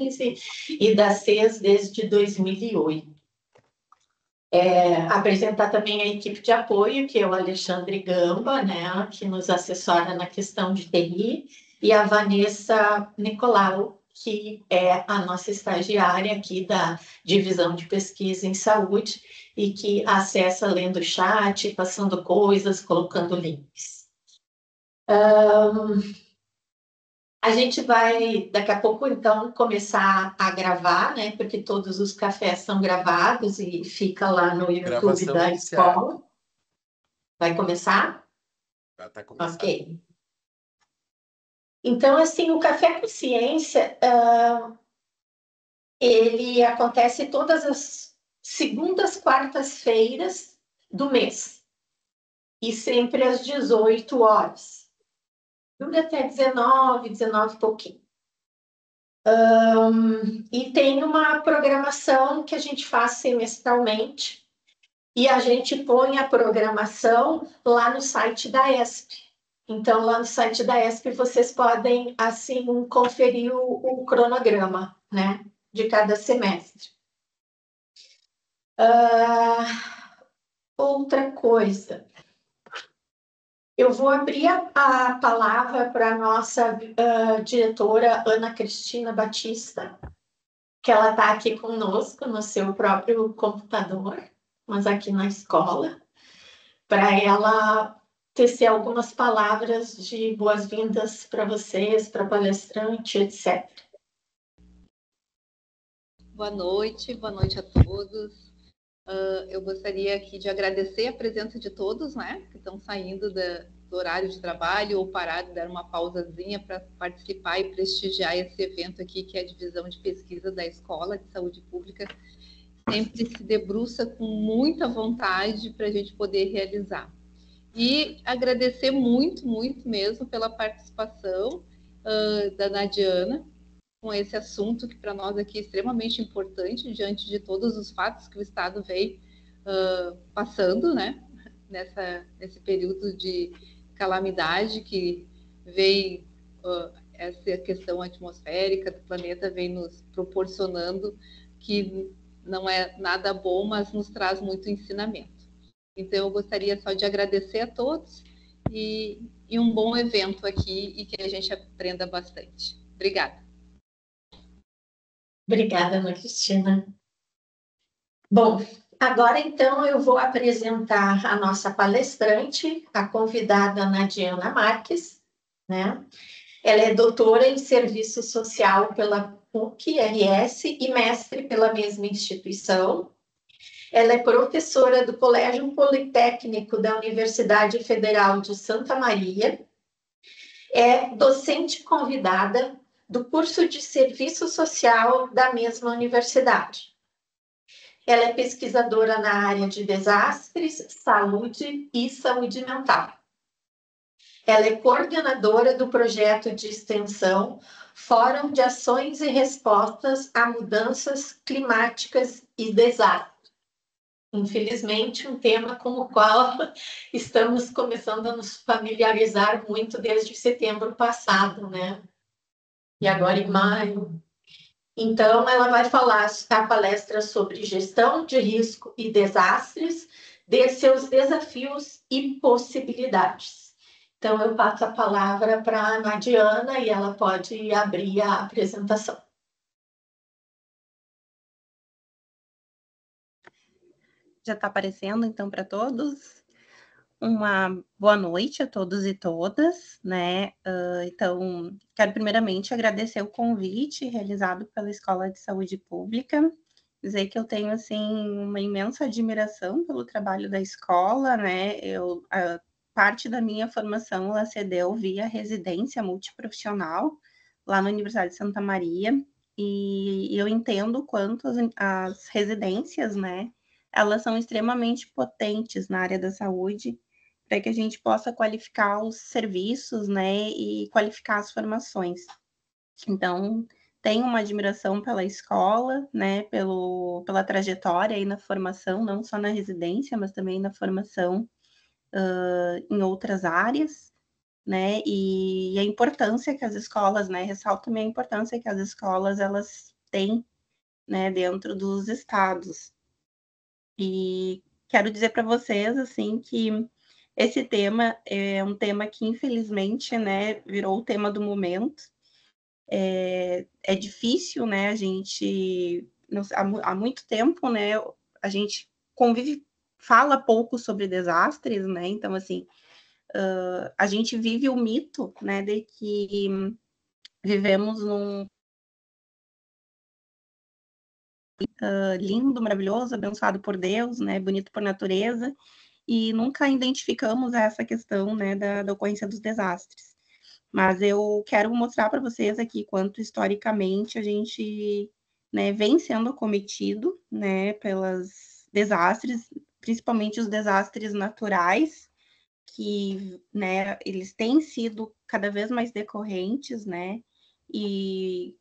2015 e da CES desde 2008. Apresentar também a equipe de apoio, que é o Alexandre Gamba, né, que nos assessora na questão de TI, e a Vanessa Nicolau, que é a nossa estagiária aqui da Divisão de Pesquisa em Saúde e que acessa lendo o chat, passando coisas, colocando links. A gente vai, daqui a pouco, então, começar a gravar, né? Porque todos os cafés são gravados e fica lá no YouTube Gravação da iniciada. escola. Vai começar? Já está começando. Ok. Então, assim, o Café com Ciência, ele acontece todas as segundas, quartas-feiras do mês. E sempre às 18 horas. Dura até 19 e pouquinho. E tem uma programação que a gente faz semestralmente. E a gente põe a programação lá no site da ESP. Então, lá no site da ESP, vocês podem, assim, conferir o cronograma, né, de cada semestre. Outra coisa. Eu vou abrir a palavra para a nossa diretora Ana Cristina Batista, que ela está aqui conosco no seu próprio computador, mas aqui na escola, para ela tecer algumas palavras de boas-vindas para vocês, para palestrante, etc. Boa noite a todos. Eu gostaria aqui de agradecer a presença de todos, né, que estão saindo do horário de trabalho ou pararam, dar uma pausazinha para participar e prestigiar esse evento aqui, que é a Divisão de Pesquisa da Escola de Saúde Pública. Sempre se debruça com muita vontade para a gente poder realizar. E agradecer muito, muito mesmo pela participação da Nadiana, com esse assunto que para nós aqui é extremamente importante, diante de todos os fatos que o Estado vem passando, né, nesse período de calamidade que veio, essa questão atmosférica do planeta vem nos proporcionando, que não é nada bom, mas nos traz muito ensinamento. Então, eu gostaria só de agradecer a todos e um bom evento aqui e que a gente aprenda bastante. Obrigada. Obrigada, Ana Cristina. Bom, agora então eu vou apresentar a nossa palestrante, a convidada Nadiana Marques, né? Ela é doutora em Serviço Social pela PUC-RS e mestre pela mesma instituição. Ela é professora do Colégio Politécnico da Universidade Federal de Santa Maria, é docente convidada do curso de Serviço Social da mesma universidade. Ela é pesquisadora na área de desastres, saúde e saúde mental. Ela é coordenadora do projeto de extensão Fórum de Ações e Respostas a Mudanças Climáticas e Desastres. Infelizmente, um tema com o qual estamos começando a nos familiarizar muito desde setembro passado, né? E agora em maio. Então, ela vai falar a palestra sobre gestão de risco e desastres, de seus desafios e possibilidades. Então, eu passo a palavra para a Nadiana e ela pode abrir a apresentação. Já está aparecendo, então, para todos. Uma boa noite a todos e todas, né? Então, quero primeiramente agradecer o convite realizado pela Escola de Saúde Pública, dizer que eu tenho, assim, uma imensa admiração pelo trabalho da escola, né? Parte da minha formação, ela se deu via residência multiprofissional, lá na Universidade de Santa Maria, e eu entendo quanto as residências, né? Elas são extremamente potentes na área da saúde, para que a gente possa qualificar os serviços, né, e qualificar as formações. Então, tenho uma admiração pela escola, né, pela trajetória aí na formação, não só na residência, mas também na formação em outras áreas, né, e a importância que as escolas, né, ressalto também a importância que as escolas, elas tem, né, dentro dos estados. E quero dizer para vocês, assim, que esse tema é um tema que, infelizmente, né, virou o tema do momento. É difícil, né, a gente, há muito tempo, né, a gente convive, fala pouco sobre desastres, né, então, assim, a gente vive o mito, né, de que vivemos num lindo, maravilhoso, abençoado por Deus, né, bonito por natureza, e nunca identificamos essa questão, né, da ocorrência dos desastres. Mas eu quero mostrar para vocês aqui quanto historicamente a gente, né, vem sendo acometido, né, pelos desastres, principalmente os desastres naturais, que, né, eles têm sido cada vez mais decorrentes, né, e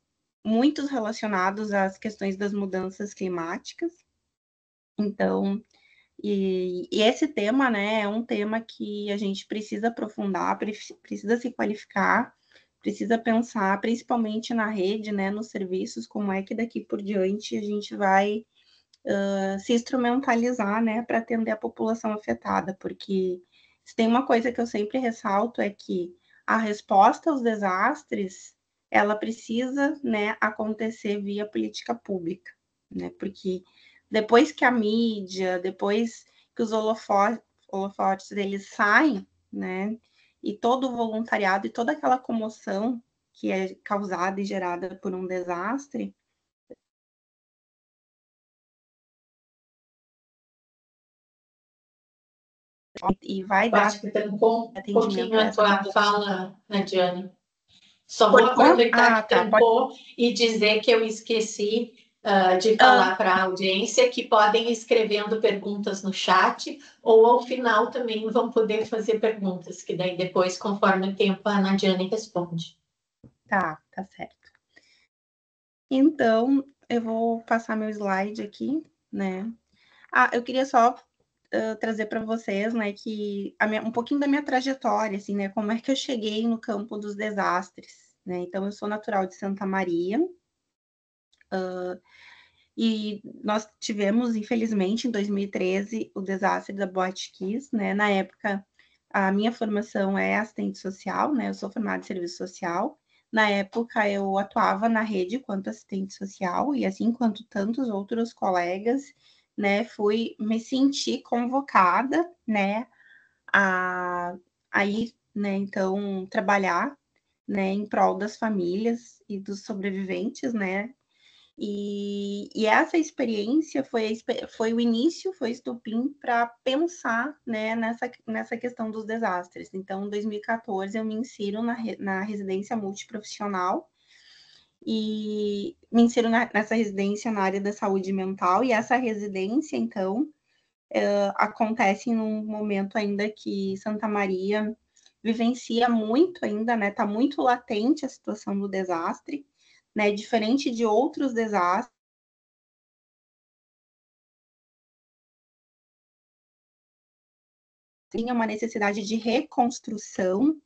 muitos relacionados às questões das mudanças climáticas. Então, e esse tema, né, é um tema que a gente precisa aprofundar, precisa se qualificar, precisa pensar, principalmente na rede, né, nos serviços, como é que daqui por diante a gente vai se instrumentalizar, né, para atender a população afetada, porque se tem uma coisa que eu sempre ressalto é que a resposta aos desastres, ela precisa, né, acontecer via política pública, né, porque depois que a mídia, depois que os holofotes eles saem, né, e todo o voluntariado e toda aquela comoção que é causada e gerada por um desastre, e vai dar Acho que trancou um atendimento pouquinho a a essa tua população. fala, Nadiane. Só vou Cortou? aproveitar que Tá. trancou e dizer que eu esqueci de Ah, falar para a audiência que podem ir escrevendo perguntas no chat ou ao final também vão poder fazer perguntas, que daí depois, conforme o tempo, a Nadiane responde. tá certo. Então, eu vou passar meu slide aqui, né? Eu queria só trazer para vocês, né, que um pouquinho da minha trajetória, assim, né, como é que eu cheguei no campo dos desastres, né? Então, eu sou natural de Santa Maria, e nós tivemos, infelizmente, em 2013, o desastre da Boate Kiss, né? Na época, a minha formação é assistente social, né? Eu sou formada em serviço social. Na época, eu atuava na rede quanto assistente social, e assim quanto tantos outros colegas, né? Me senti convocada, né? A ir, né? Então, trabalhar, né? Em prol das famílias e dos sobreviventes, né? E essa experiência foi o início, foi estopim para pensar, né, nessa questão dos desastres. Então, em 2014, eu me insiro na residência multiprofissional e me insiro nessa residência na área da saúde mental. E essa residência, então, acontece num momento ainda que Santa Maria vivencia muito ainda, né? Está muito latente a situação do desastre, né? Diferente de outros desastres, tinha uma necessidade de reconstrução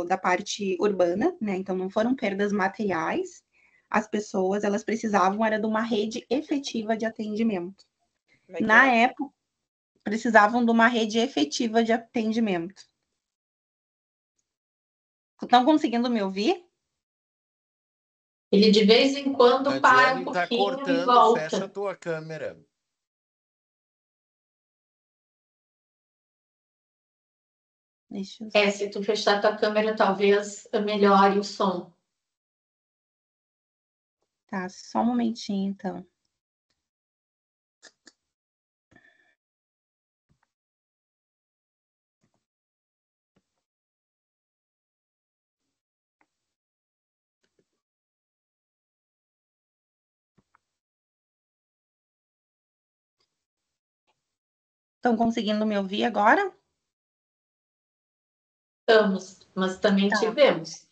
da parte urbana, né? Então não foram perdas materiais, as pessoas elas precisavam era de uma rede efetiva de atendimento. Na época, precisavam de uma rede efetiva de atendimento. Estão conseguindo me ouvir? Ele de vez em quando para um Nadiane, tá pouquinho e cortando, fecha a volta. tua câmera. Deixa eu... Se tu fechar tua câmera, talvez melhore o som. Tá, só um momentinho, então. Estão conseguindo me ouvir agora? Estamos, mas também tivemos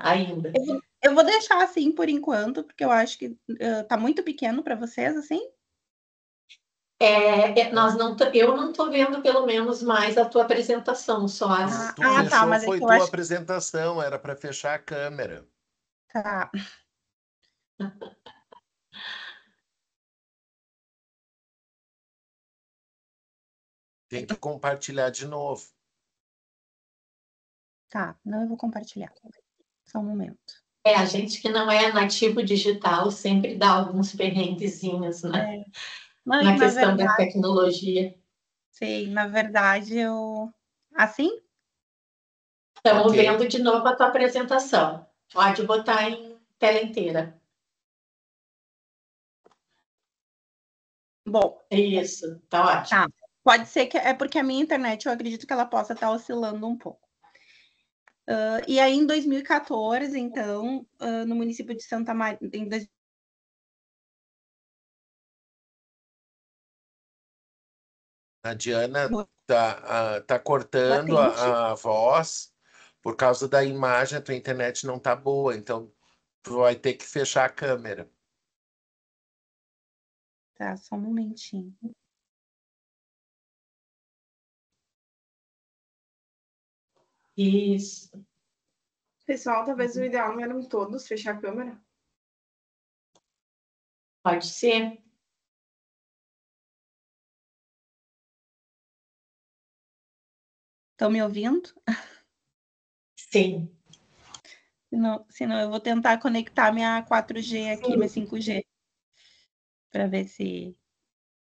ainda. Eu vou deixar assim por enquanto, porque eu acho que tá muito pequeno para vocês, assim. Eu não estou vendo, pelo menos, mais a tua apresentação, só as... Tu fechou, tá, mas é foi que eu tua acho... apresentação, era para fechar a câmera. Tá. Tem que compartilhar de novo. Tá, não, eu vou compartilhar. Só um momento. A gente que não é nativo digital sempre dá alguns perrenguezinhos, né? Não, Na na questão da verdade, tecnologia. sim, na verdade, eu... Assim? Estamos Ok. vendo de novo a tua apresentação. Pode botar em tela inteira. Bom, Isso, tá ótimo. tá. Pode ser que... É porque a minha internet, eu acredito que ela possa estar oscilando um pouco. E aí, em 2014, então, no município de Santa Maria... A Diana tá cortando Latente. a voz por causa da imagem, a tua internet não tá boa, então tu vai ter que fechar a câmera. Tá, só um momentinho. Isso. Pessoal, talvez o ideal não eram todos fechar a câmera. Pode ser? Estão me ouvindo? Sim. Senão eu vou tentar conectar minha 4G aqui, minha 5G, para ver se...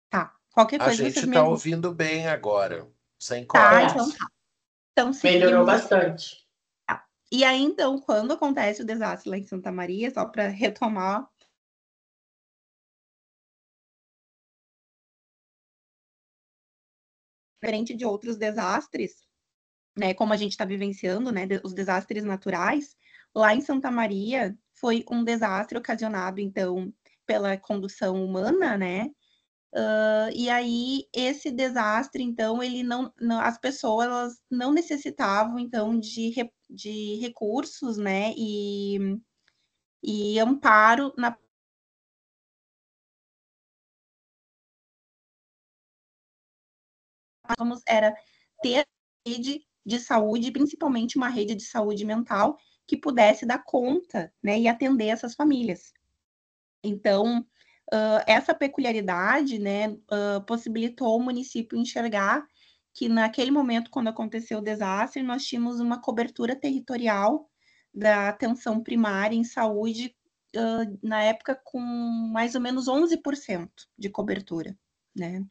Tá. Qualquer A coisa vocês gente me tá avisam. ouvindo bem agora, sem Tá, corte. então tá. Então Melhorou seguimos. bastante. E aí, então, quando acontece o desastre lá em Santa Maria, só para retomar, diferente de outros desastres, né, como a gente está vivenciando, né, os desastres naturais, lá em Santa Maria foi um desastre ocasionado, então, pela condução humana, né? E aí esse desastre, então, ele as pessoas elas não necessitavam, então, de recursos, né, e amparo na era ter rede de saúde, principalmente uma rede de saúde mental, que pudesse dar conta, né, e atender essas famílias. Então, essa peculiaridade, né, possibilitou o município enxergar que naquele momento, quando aconteceu o desastre, nós tínhamos uma cobertura territorial da atenção primária em saúde, na época com mais ou menos 11% de cobertura, né?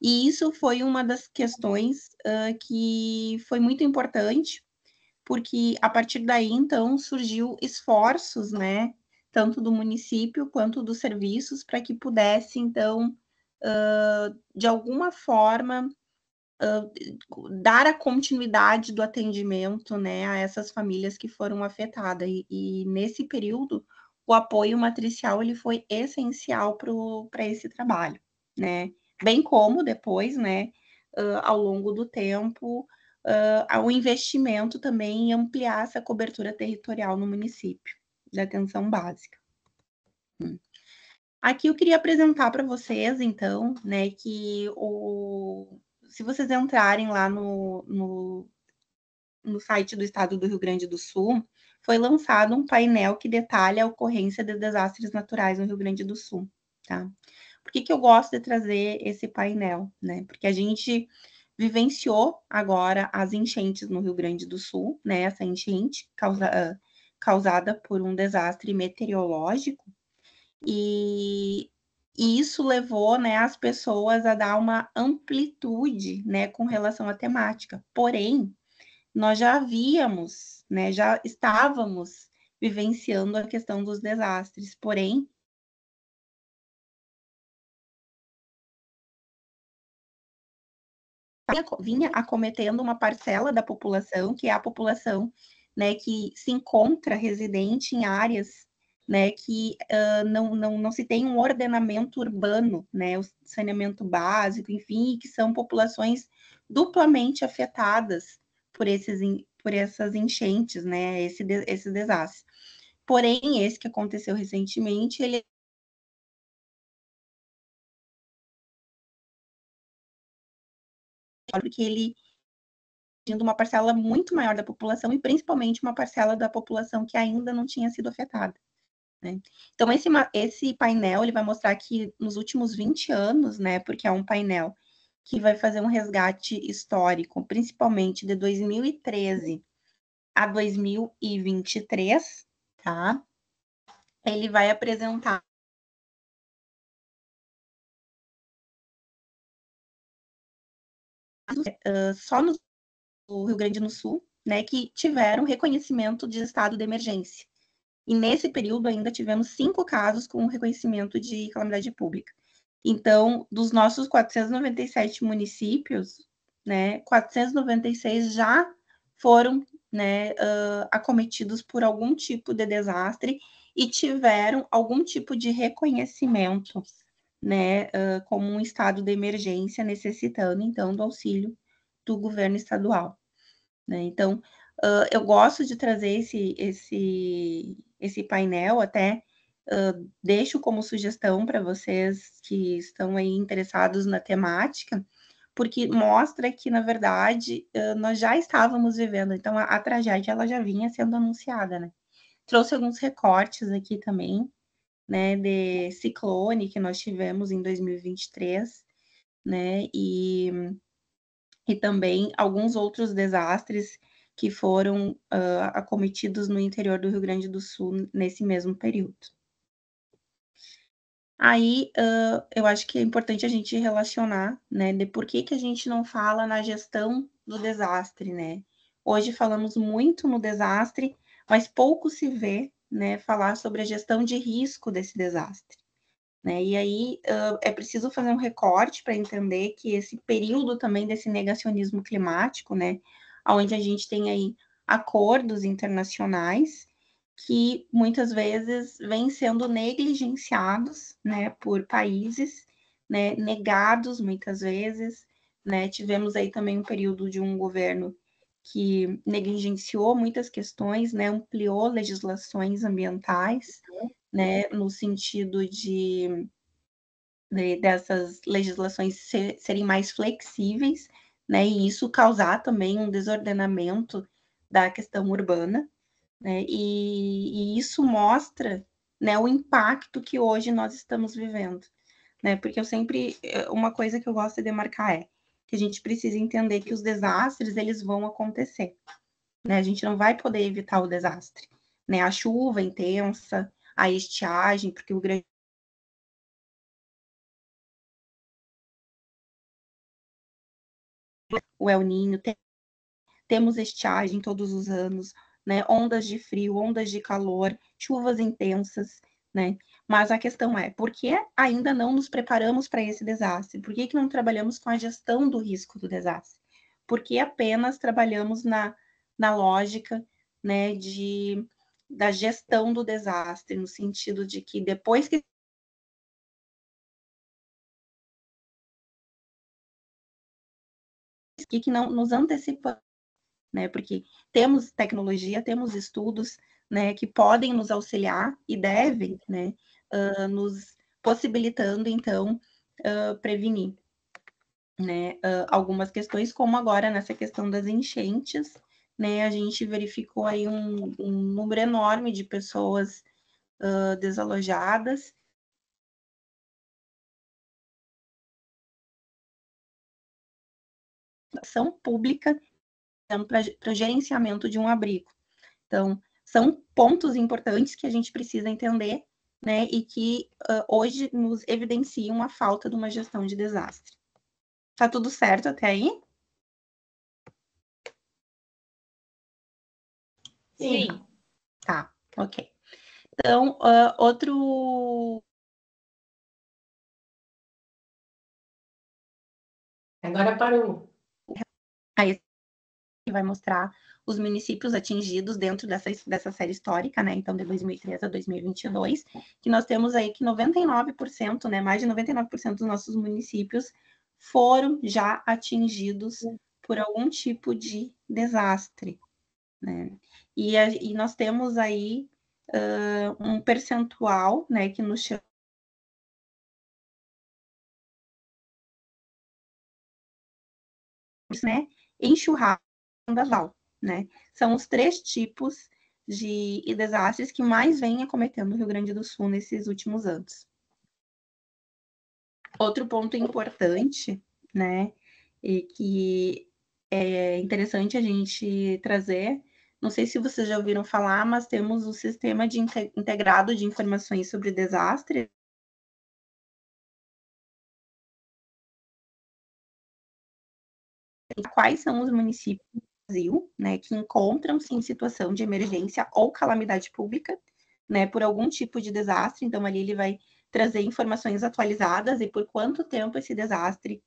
E isso foi uma das questões que foi muito importante, porque a partir daí, então, surgiu esforços, né, tanto do município quanto dos serviços, para que pudesse, então, de alguma forma, dar a continuidade do atendimento, né, a essas famílias que foram afetadas. E nesse período, o apoio matricial ele foi essencial para esse trabalho, né? Bem como depois, né, ao longo do tempo, o investimento também em ampliar essa cobertura territorial no município da atenção básica. Aqui eu queria apresentar para vocês, então, né, que se vocês entrarem lá no site do Estado do Rio Grande do Sul, foi lançado um painel que detalha a ocorrência de desastres naturais no Rio Grande do Sul, tá? Por que eu gosto de trazer esse painel, né? Porque a gente vivenciou agora as enchentes no Rio Grande do Sul, né? Essa enchente causada por um desastre meteorológico, e isso levou, né, as pessoas a dar uma amplitude, né, com relação à temática. Porém, nós já havíamos, né, já estávamos vivenciando a questão dos desastres, porém, vinha acometendo uma parcela da população, que é a população, né, que se encontra residente em áreas, né, que não se tem um ordenamento urbano, né, o saneamento básico, enfim, que são populações duplamente afetadas por essas enchentes, né, esses desastres. Porém, esse que aconteceu recentemente, ele porque ele atingindo uma parcela muito maior da população e principalmente uma parcela da população que ainda não tinha sido afetada. né? Então, esse painel ele vai mostrar que nos últimos 20 anos, né, porque é um painel que vai fazer um resgate histórico, principalmente de 2013 a 2023, tá? Ele vai apresentar só no Rio Grande do Sul, né, que tiveram reconhecimento de estado de emergência. E nesse período ainda tivemos 5 casos com reconhecimento de calamidade pública. Então, dos nossos 497 municípios, né, 496 já foram, né, acometidos por algum tipo de desastre e tiveram algum tipo de reconhecimento, né, como um estado de emergência, necessitando, então, do auxílio do governo estadual, né? Então, eu gosto de trazer esse painel, até deixo como sugestão para vocês que estão aí interessados na temática, porque mostra que, na verdade, nós já estávamos vivendo, então a tragédia ela já vinha sendo anunciada, né? Trouxe alguns recortes aqui também, né, de ciclone que nós tivemos em 2023, né, e também alguns outros desastres que foram acometidos no interior do Rio Grande do Sul nesse mesmo período. Aí, eu acho que é importante a gente relacionar, né, de por que a gente não fala na gestão do desastre, né? Hoje falamos muito no desastre, mas pouco se vê, né, falar sobre a gestão de risco desse desastre, né? E aí, é preciso fazer um recorte para entender que esse período também desse negacionismo climático, né, onde a gente tem aí acordos internacionais que muitas vezes vêm sendo negligenciados, né, por países, né, negados muitas vezes, né? Tivemos aí também um período de um governo que negligenciou muitas questões, né, ampliou legislações ambientais, né, no sentido dessas legislações serem mais flexíveis, né, e isso causar também um desordenamento da questão urbana, né, e isso mostra, né, o impacto que hoje nós estamos vivendo, né, porque uma coisa que eu gosto de marcar é que a gente precisa entender que os desastres, eles vão acontecer, né, a gente não vai poder evitar o desastre, né, a chuva intensa, a estiagem, porque o El Niño, temos estiagem todos os anos, né? Ondas de frio, ondas de calor, chuvas intensas, né? Mas a questão é, por que ainda não nos preparamos para esse desastre? Por que não trabalhamos com a gestão do risco do desastre? Por que apenas trabalhamos na lógica, né, da gestão do desastre, no sentido de que depois que não nos antecipamos, né? Porque temos tecnologia, temos estudos, né, que podem nos auxiliar e devem, né, nos possibilitando, então, prevenir, né, algumas questões, como agora nessa questão das enchentes, né, a gente verificou aí um número enorme de pessoas desalojadas. Ação pública para o gerenciamento de um abrigo. Então, são pontos importantes que a gente precisa entender, né, e que hoje nos evidenciam a falta de uma gestão de desastre. Tá tudo certo até aí? Sim. Tá, ok. Então, outro... Agora parou. Aí vai mostrar os municípios atingidos dentro dessa série histórica, né? Então, de 2003 a 2022, que nós temos aí que 99%, né? Mais de 99% dos nossos municípios foram já atingidos por algum tipo de desastre, né? E nós temos aí um percentual, né? Que nos chama, né? Enxurrada, vendaval, né? São os 3 tipos de desastres que mais vem acometendo o Rio Grande do Sul nesses últimos anos. Outro ponto importante, né, e que é interessante a gente trazer, não sei se vocês já ouviram falar, mas temos o Sistema de Integrado de Informações sobre Desastre. Quais são os municípios do Brasil, né, que encontram-se em situação de emergência ou calamidade pública, né, por algum tipo de desastre. Então, ali ele vai trazer informações atualizadas e por quanto tempo esse desastre,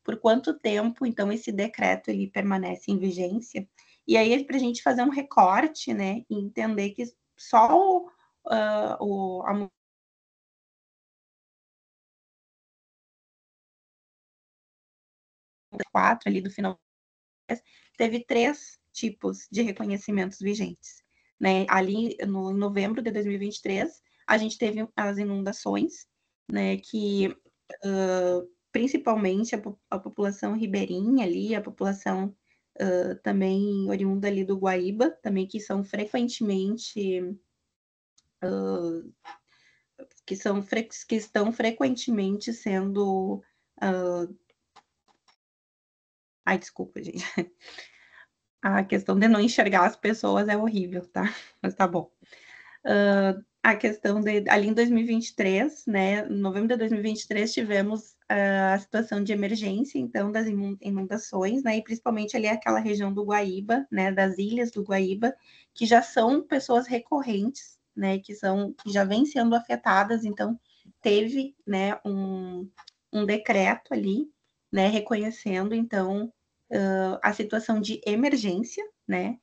por quanto tempo, então, esse decreto ele permanece em vigência. E aí, para a gente fazer um recorte, né, e entender que só a quatro ali do final teve 3 tipos de reconhecimentos vigentes, né? Ali no em novembro de 2023, a gente teve as inundações, né, que principalmente a população ribeirinha ali, a população também oriunda ali do Guaíba, também que são frequentemente que estão frequentemente sendo ai, desculpa, gente. A questão de não enxergar as pessoas é horrível, tá? Mas tá bom. A questão de ali em 2023, né, em novembro de 2023, tivemos a situação de emergência, então, das inundações, né, e principalmente ali aquela região do Guaíba, né, das ilhas do Guaíba, que já são pessoas recorrentes, né, que já vêm sendo afetadas, então, teve, né, um decreto ali, né, reconhecendo, então, a situação de emergência, né,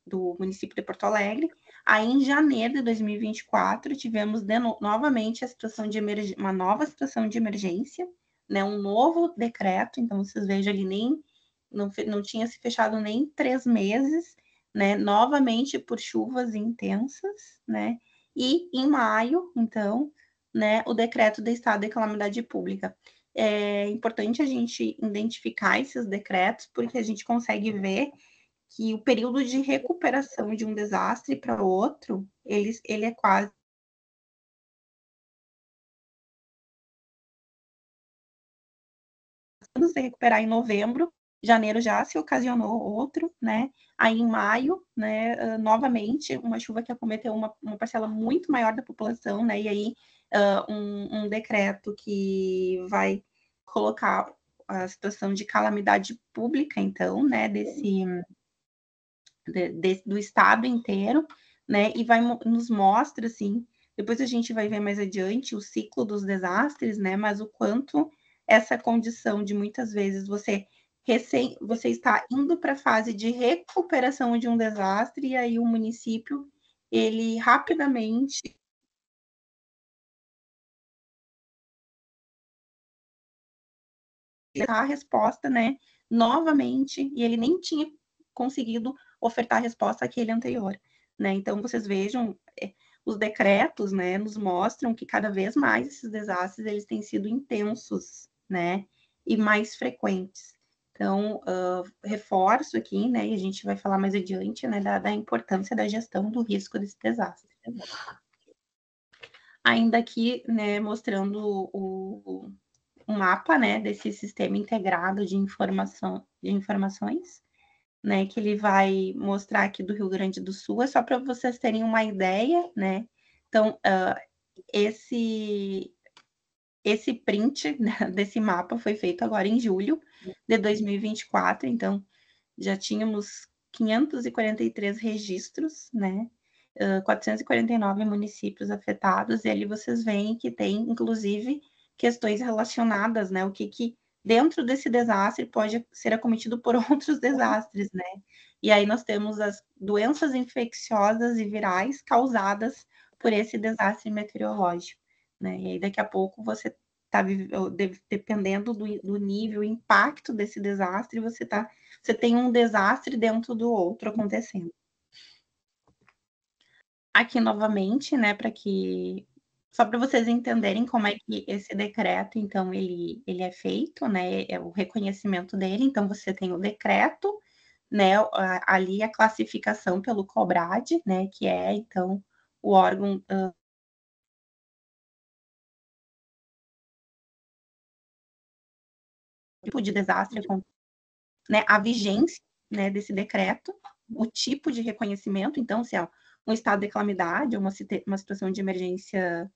do município de Porto Alegre. Aí, em janeiro de 2024, tivemos novamente a situação de uma nova situação de emergência, né, um novo decreto. Então, vocês vejam ali, não tinha se fechado nem 3 meses, né, novamente por chuvas intensas, né, e em maio, então, né, o decreto de estado de calamidade pública. É importante a gente identificar esses decretos, porque a gente consegue ver que o período de recuperação de um desastre para outro, ele é quase se recuperar em novembro, janeiro já se ocasionou outro, né? Aí em maio, né, novamente, uma chuva que acometeu uma parcela muito maior da população, né? E aí um decreto que vai colocar a situação de calamidade pública, então, né, do estado inteiro, né? E nos mostra, assim, depois a gente vai ver mais adiante o ciclo dos desastres, né? Mas o quanto essa condição de muitas vezes você está indo para a fase de recuperação de um desastre e aí o município ele rapidamente dá a resposta, né? Novamente, e ele nem tinha conseguido ofertar a resposta àquele anterior, né? Então vocês vejam, os decretos, né, nos mostram que cada vez mais esses desastres eles têm sido intensos, né, e mais frequentes. Então, reforço aqui, né, e a gente vai falar mais adiante, né, da importância da gestão do risco desse desastre. Ainda aqui, né, mostrando um mapa, né, desse sistema integrado de informações, né, que ele vai mostrar aqui do Rio Grande do Sul, é só para vocês terem uma ideia, né? Então, esse print desse mapa foi feito agora em julho de 2024, então já tínhamos 543 registros, né? 449 municípios afetados, e ali vocês veem que tem, inclusive, questões relacionadas, né? O que dentro desse desastre pode ser acometido por outros desastres, né? E aí nós temos as doenças infecciosas e virais causadas por esse desastre meteorológico, né? E aí daqui a pouco você está dependendo do nível, impacto desse desastre, você tem um desastre dentro do outro acontecendo. Aqui novamente, né, só para vocês entenderem como é que esse decreto, então, ele é feito, né, é o reconhecimento dele. Então, você tem o decreto, né, ali a classificação pelo COBRAD, né, que é, então, o órgão tipo de desastre, né, a vigência, né, desse decreto, o tipo de reconhecimento, então, se é um estado de calamidade, uma situação de emergência,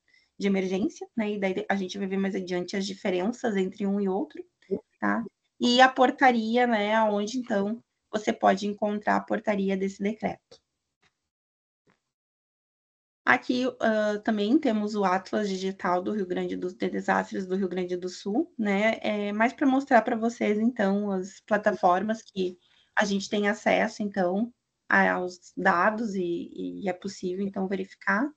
né, e daí a gente vai ver mais adiante as diferenças entre um e outro, tá? E a portaria, né, onde, então, você pode encontrar a portaria desse decreto. Aqui também temos o Atlas Digital do Rio Grande de Desastres do Rio Grande do Sul, né? Mais para mostrar para vocês, então, as plataformas que a gente tem acesso, então, aos dados e é possível, então, verificar.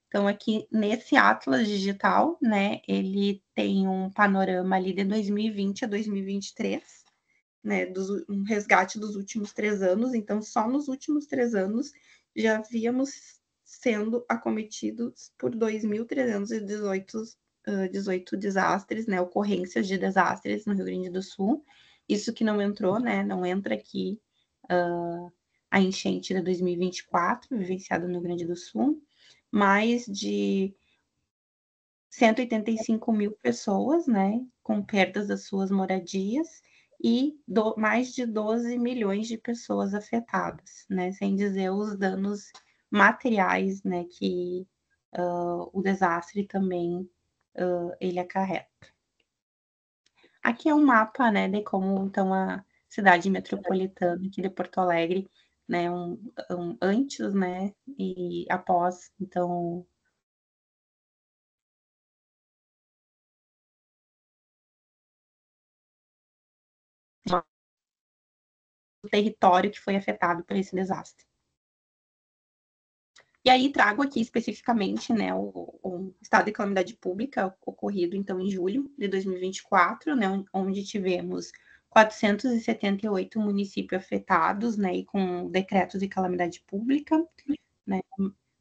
Então, aqui nesse Atlas Digital, né, ele tem um panorama ali de 2020 a 2023, né, um resgate dos últimos 3 anos. Então, só nos últimos 3 anos já havíamos sendo acometidos por 2.318 desastres, né, ocorrências de desastres no Rio Grande do Sul. Isso que não entrou, né, não entra aqui a enchente de 2024, vivenciada no Rio Grande do Sul, mais de 185 mil pessoas, né, com perdas das suas moradias, e mais de 12 milhões de pessoas afetadas, né, sem dizer os danos materiais, né, que o desastre também ele acarreta. Aqui é um mapa, né, de como então a cidade metropolitana aqui de Porto Alegre, né, antes, né, e após, então, o território que foi afetado por esse desastre. E aí trago aqui especificamente, né, o estado de calamidade pública ocorrido, então, em julho de 2024, né, onde tivemos 478 municípios afetados, né, e com decretos de calamidade pública, né,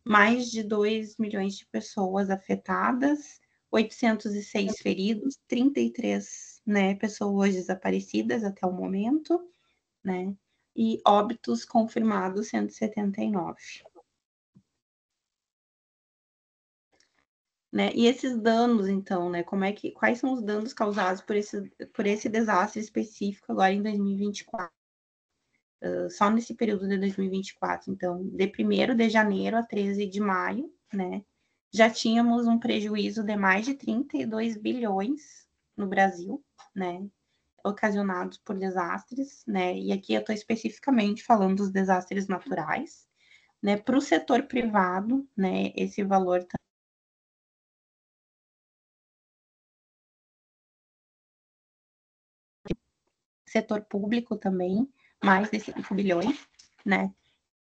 mais de 2 milhões de pessoas afetadas, 806 feridos, 33, né, pessoas desaparecidas até o momento, né, e óbitos confirmados 179. Né? E esses danos, então, né? Quais são os danos causados por esse desastre específico agora em 2024? Só nesse período de 2024, então, de 1º de janeiro a 13 de maio, né? Já tínhamos um prejuízo de mais de 32 bilhões no Brasil, né? Ocasionados por desastres, né? E aqui eu estou especificamente falando dos desastres naturais, né? Para o setor privado, né? Esse valor setor público também, mais de 5 bilhões, né?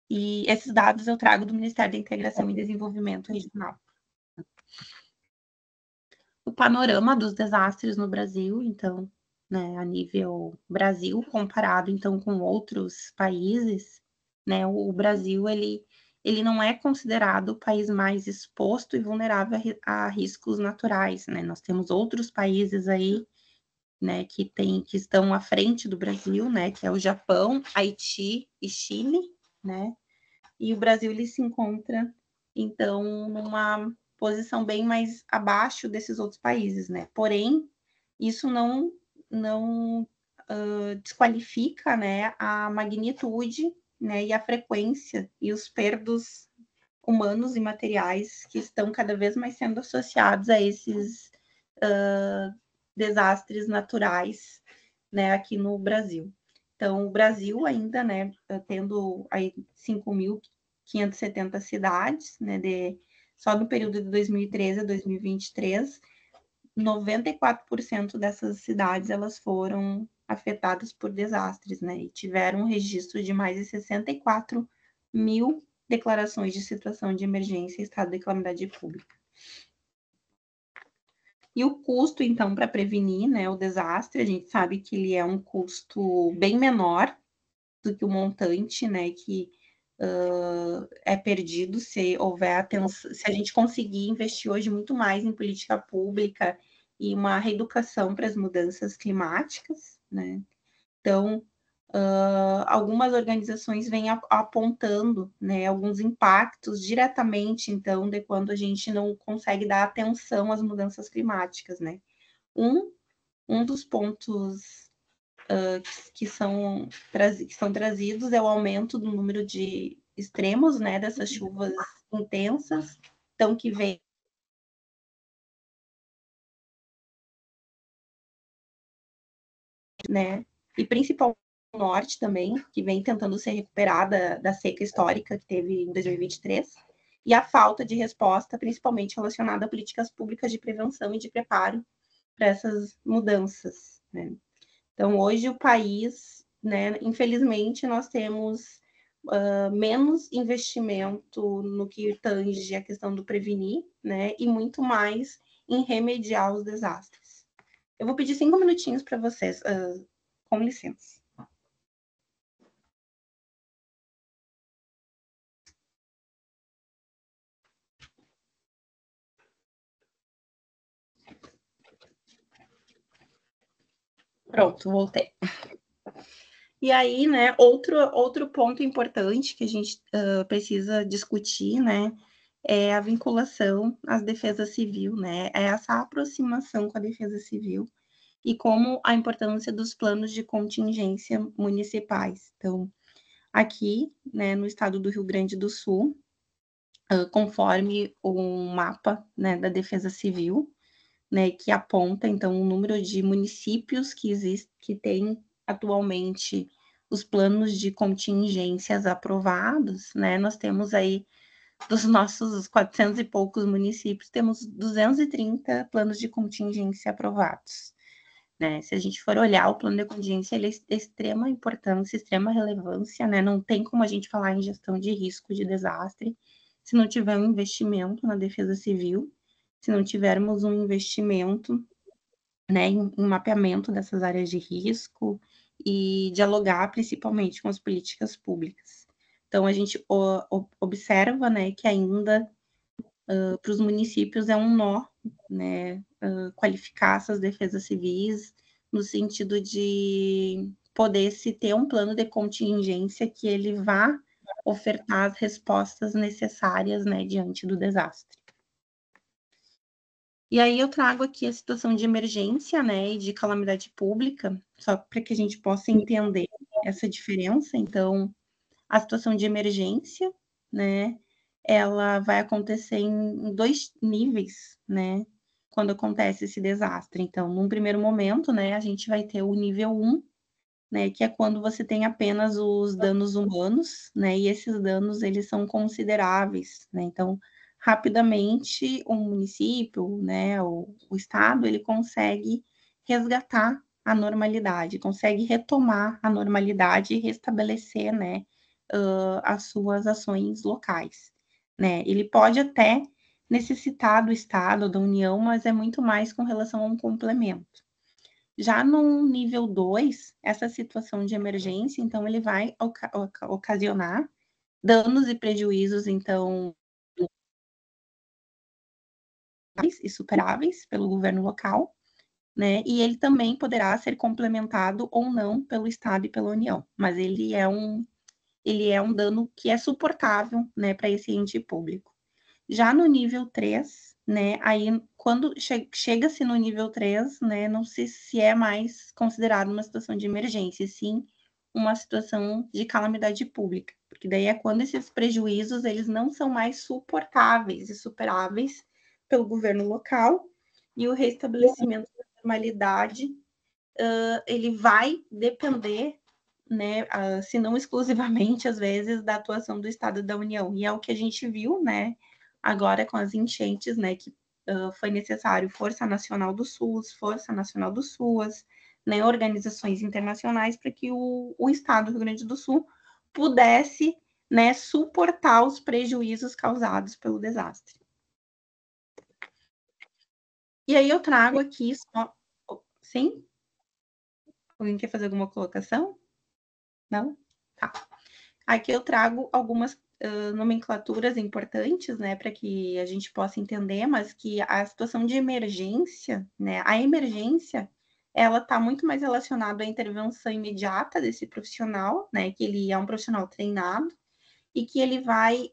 E esses dados eu trago do Ministério da Integração e Desenvolvimento Regional. O panorama dos desastres no Brasil, então, né, a nível Brasil, comparado, então, com outros países, né, o Brasil, ele não é considerado o país mais exposto e vulnerável a riscos naturais, né? Nós temos outros países aí, né, que estão à frente do Brasil, né, que é o Japão, Haiti e Chile, né, e o Brasil ele se encontra, então, numa posição bem mais abaixo desses outros países, né, porém, isso não desqualifica, né, a magnitude, né, e a frequência e os perdos humanos e materiais que estão cada vez mais sendo associados a esses desastres naturais, né, aqui no Brasil. Então, o Brasil ainda, né, tendo aí 5.570 cidades, né, só no período de 2013 a 2023, 94% dessas cidades elas foram afetadas por desastres, né, e tiveram um registro de mais de 64 mil declarações de situação de emergência e estado de calamidade pública. E o custo, então, para prevenir, né, o desastre, a gente sabe que ele é um custo bem menor do que o montante, né, que é perdido se houver atenção, se a gente conseguir investir hoje muito mais em política pública e uma reeducação para as mudanças climáticas, né? Então, algumas organizações vêm apontando, né, alguns impactos diretamente, então, de quando a gente não consegue dar atenção às mudanças climáticas, né? Um dos pontos que são trazidos é o aumento do número de extremos, né, dessas chuvas intensas, então, que vem, né, e principalmente o norte também, que vem tentando se recuperar da seca histórica que teve em 2023, e a falta de resposta, principalmente relacionada a políticas públicas de prevenção e de preparo para essas mudanças, né? Então, hoje o país, né, infelizmente, nós temos menos investimento no que tange a questão do prevenir, né, e muito mais em remediar os desastres. Eu vou pedir 5 minutinhos para vocês, com licença. Pronto, voltei. E aí, né, outro ponto importante que a gente precisa discutir, né, é a vinculação às defesas civil, né, é essa aproximação com a defesa civil e como a importância dos planos de contingência municipais. Então, aqui, né, no estado do Rio Grande do Sul, conforme o mapa, né, da defesa civil, né, que aponta, então, o número de municípios que tem atualmente os planos de contingências aprovados, né, nós temos aí, dos nossos 400 e poucos municípios, temos 230 planos de contingência aprovados, né. Se a gente for olhar o plano de contingência, ele é de extrema importância, extrema relevância, né, não tem como a gente falar em gestão de risco de desastre se não tiver um investimento na defesa civil, se não tivermos um investimento, né, em mapeamento dessas áreas de risco e dialogar principalmente com as políticas públicas. Então, a gente observa, né, que ainda para os municípios é um nó, né, qualificar essas defesas civis no sentido de poder se ter um plano de contingência que ele vá ofertar as respostas necessárias, né, diante do desastre. E aí eu trago aqui a situação de emergência, né, e de calamidade pública, só para que a gente possa entender essa diferença. Então, a situação de emergência, né, ela vai acontecer em 2 níveis, né, quando acontece esse desastre. Então, num primeiro momento, né, a gente vai ter o nível 1, né, que é quando você tem apenas os danos humanos, né, e esses danos, eles são consideráveis, né. Então, rapidamente, o município, né, o estado, ele consegue resgatar a normalidade, consegue retomar a normalidade e restabelecer, né, as suas ações locais, né. Ele pode até necessitar do estado, da União, mas é muito mais com relação a um complemento. Já no nível 2, essa situação de emergência, então, ele vai ocasionar danos e prejuízos, então, e superáveis pelo governo local, né, e ele também poderá ser complementado ou não pelo Estado e pela União, mas ele é um dano que é suportável, né, para esse ente público. Já no nível 3, né, aí quando chega-se no nível 3, né, não sei se é mais considerado uma situação de emergência, e sim uma situação de calamidade pública, porque daí é quando esses prejuízos, eles não são mais suportáveis e superáveis pelo governo local, e o restabelecimento da normalidade, ele vai depender, né, se não exclusivamente, às vezes, da atuação do Estado e da União. E é o que a gente viu, né, agora com as enchentes, né, que foi necessário Força Nacional do SUS, Força Nacional do SUAS, né, organizações internacionais, para que o Estado do Rio Grande do Sul pudesse, né, suportar os prejuízos causados pelo desastre. E aí eu trago aqui só... Sim? Alguém quer fazer alguma colocação? Não? Tá. Aqui eu trago algumas nomenclaturas importantes, né, para que a gente possa entender, mas que a situação de emergência, né, a emergência, ela está muito mais relacionada à intervenção imediata desse profissional, né, que ele é um profissional treinado e que ele vai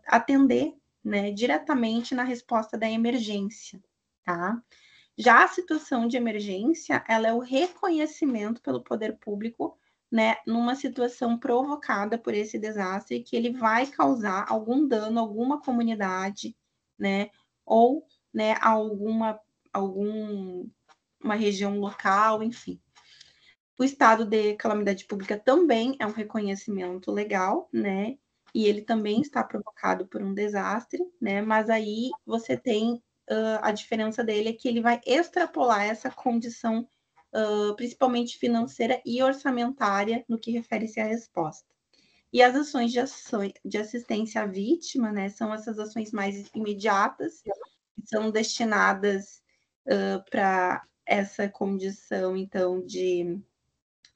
atender, né, diretamente na resposta da emergência, tá? Já a situação de emergência, ela é o reconhecimento pelo poder público, né, numa situação provocada por esse desastre que ele vai causar algum dano a alguma comunidade, né, ou, né, alguma região local, enfim. O estado de calamidade pública também é um reconhecimento legal, né? E ele também está provocado por um desastre, né? Mas aí você tem a diferença dele é que ele vai extrapolar essa condição, principalmente financeira e orçamentária, no que refere-se à resposta. E as ações de assistência à vítima, né? São essas ações mais imediatas, que são destinadas para essa condição, então, de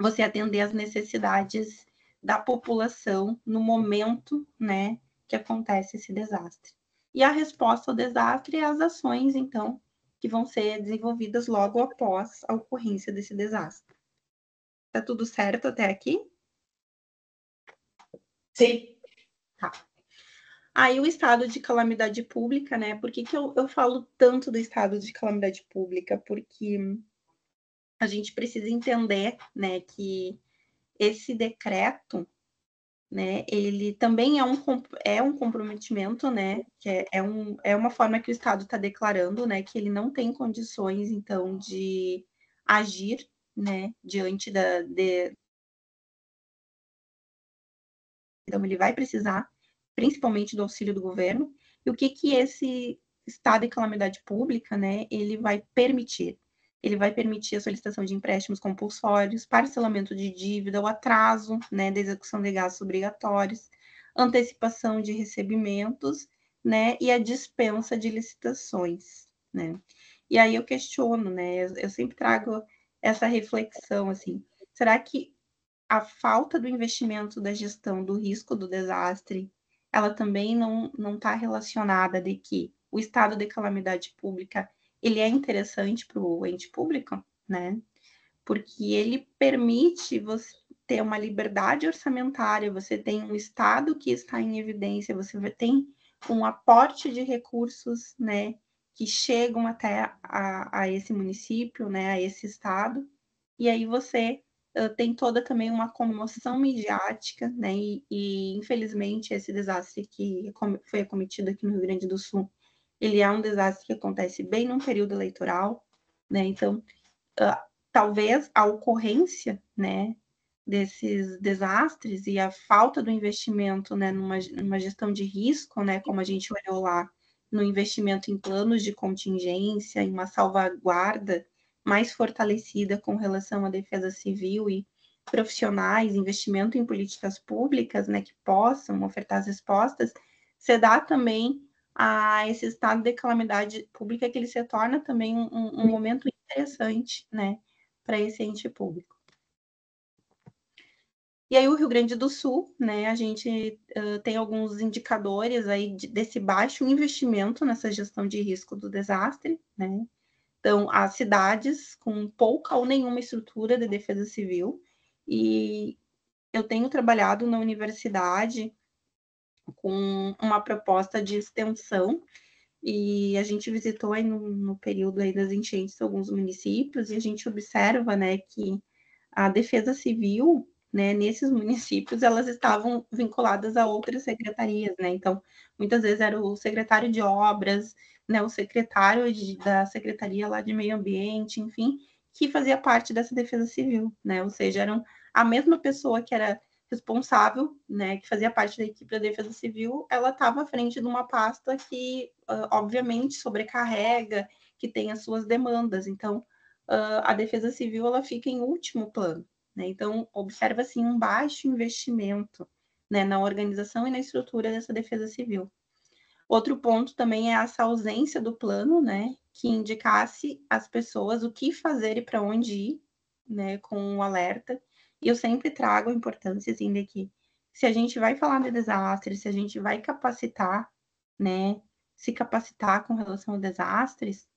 você atender às necessidades da população no momento, né, que acontece esse desastre. E a resposta ao desastre é as ações, então, que vão ser desenvolvidas logo após a ocorrência desse desastre. Tá tudo certo até aqui? Sim. Tá. Aí o estado de calamidade pública, né? Por que eu falo tanto do estado de calamidade pública? Porque a gente precisa entender, né, que esse decreto, né, ele também é um comprometimento, né, que é uma forma que o Estado está declarando, né, que ele não tem condições, então, de agir, né, diante então ele vai precisar, principalmente do auxílio do governo, e o que esse estado de calamidade pública, né, ele vai permitir? Ele vai permitir a solicitação de empréstimos compulsórios, parcelamento de dívida, o atraso, né, da execução de gastos obrigatórios, antecipação de recebimentos, né, e a dispensa de licitações, né. E aí eu questiono, né, eu sempre trago essa reflexão, assim, será que a falta do investimento da gestão do risco do desastre, ela também não está relacionada de que o estado de calamidade pública, ele é interessante para o ente público, né? Porque ele permite você ter uma liberdade orçamentária, você tem um estado que está em evidência, você tem um aporte de recursos, né, que chegam até a esse município, né, a esse estado, e aí você tem toda também uma comoção midiática, né? Infelizmente esse desastre que foi acometido aqui no Rio Grande do Sul, ele é um desastre que acontece bem num período eleitoral, né? Então, talvez a ocorrência, né, desses desastres e a falta do investimento, né, numa gestão de risco, né, como a gente olhou lá, no investimento em planos de contingência, em uma salvaguarda mais fortalecida com relação à defesa civil e profissionais, investimento em políticas públicas, né, que possam ofertar as respostas, se dá também a esse estado de calamidade pública que ele se torna também um momento interessante, né, para esse ente público. E aí o Rio Grande do Sul, né, a gente tem alguns indicadores aí desse baixo investimento nessa gestão de risco do desastre, né? Então, as cidades com pouca ou nenhuma estrutura de defesa civil, e eu tenho trabalhado na universidade com uma proposta de extensão, e a gente visitou aí no período aí das enchentes alguns municípios, e a gente observa, né, que a defesa civil, né, nesses municípios, elas estavam vinculadas a outras secretarias, né? Então, muitas vezes era o secretário de obras, né, o secretário da secretaria lá de meio ambiente, enfim, que fazia parte dessa defesa civil, né? Ou seja, eram a mesma pessoa que era responsável, né, que fazia parte da equipe da defesa civil, ela estava à frente de uma pasta que, obviamente, sobrecarrega, que tem as suas demandas. Então, a defesa civil ela fica em último plano, né? Então, observa assim um baixo investimento, né, na organização e na estrutura dessa defesa civil. Outro ponto também é essa ausência do plano, né, que indicasse às pessoas o que fazer e para onde ir, né, com um alerta. E eu sempre trago a importância assim de que se a gente vai falar de desastre, se a gente vai capacitar, né, se capacitar com relação a desastres,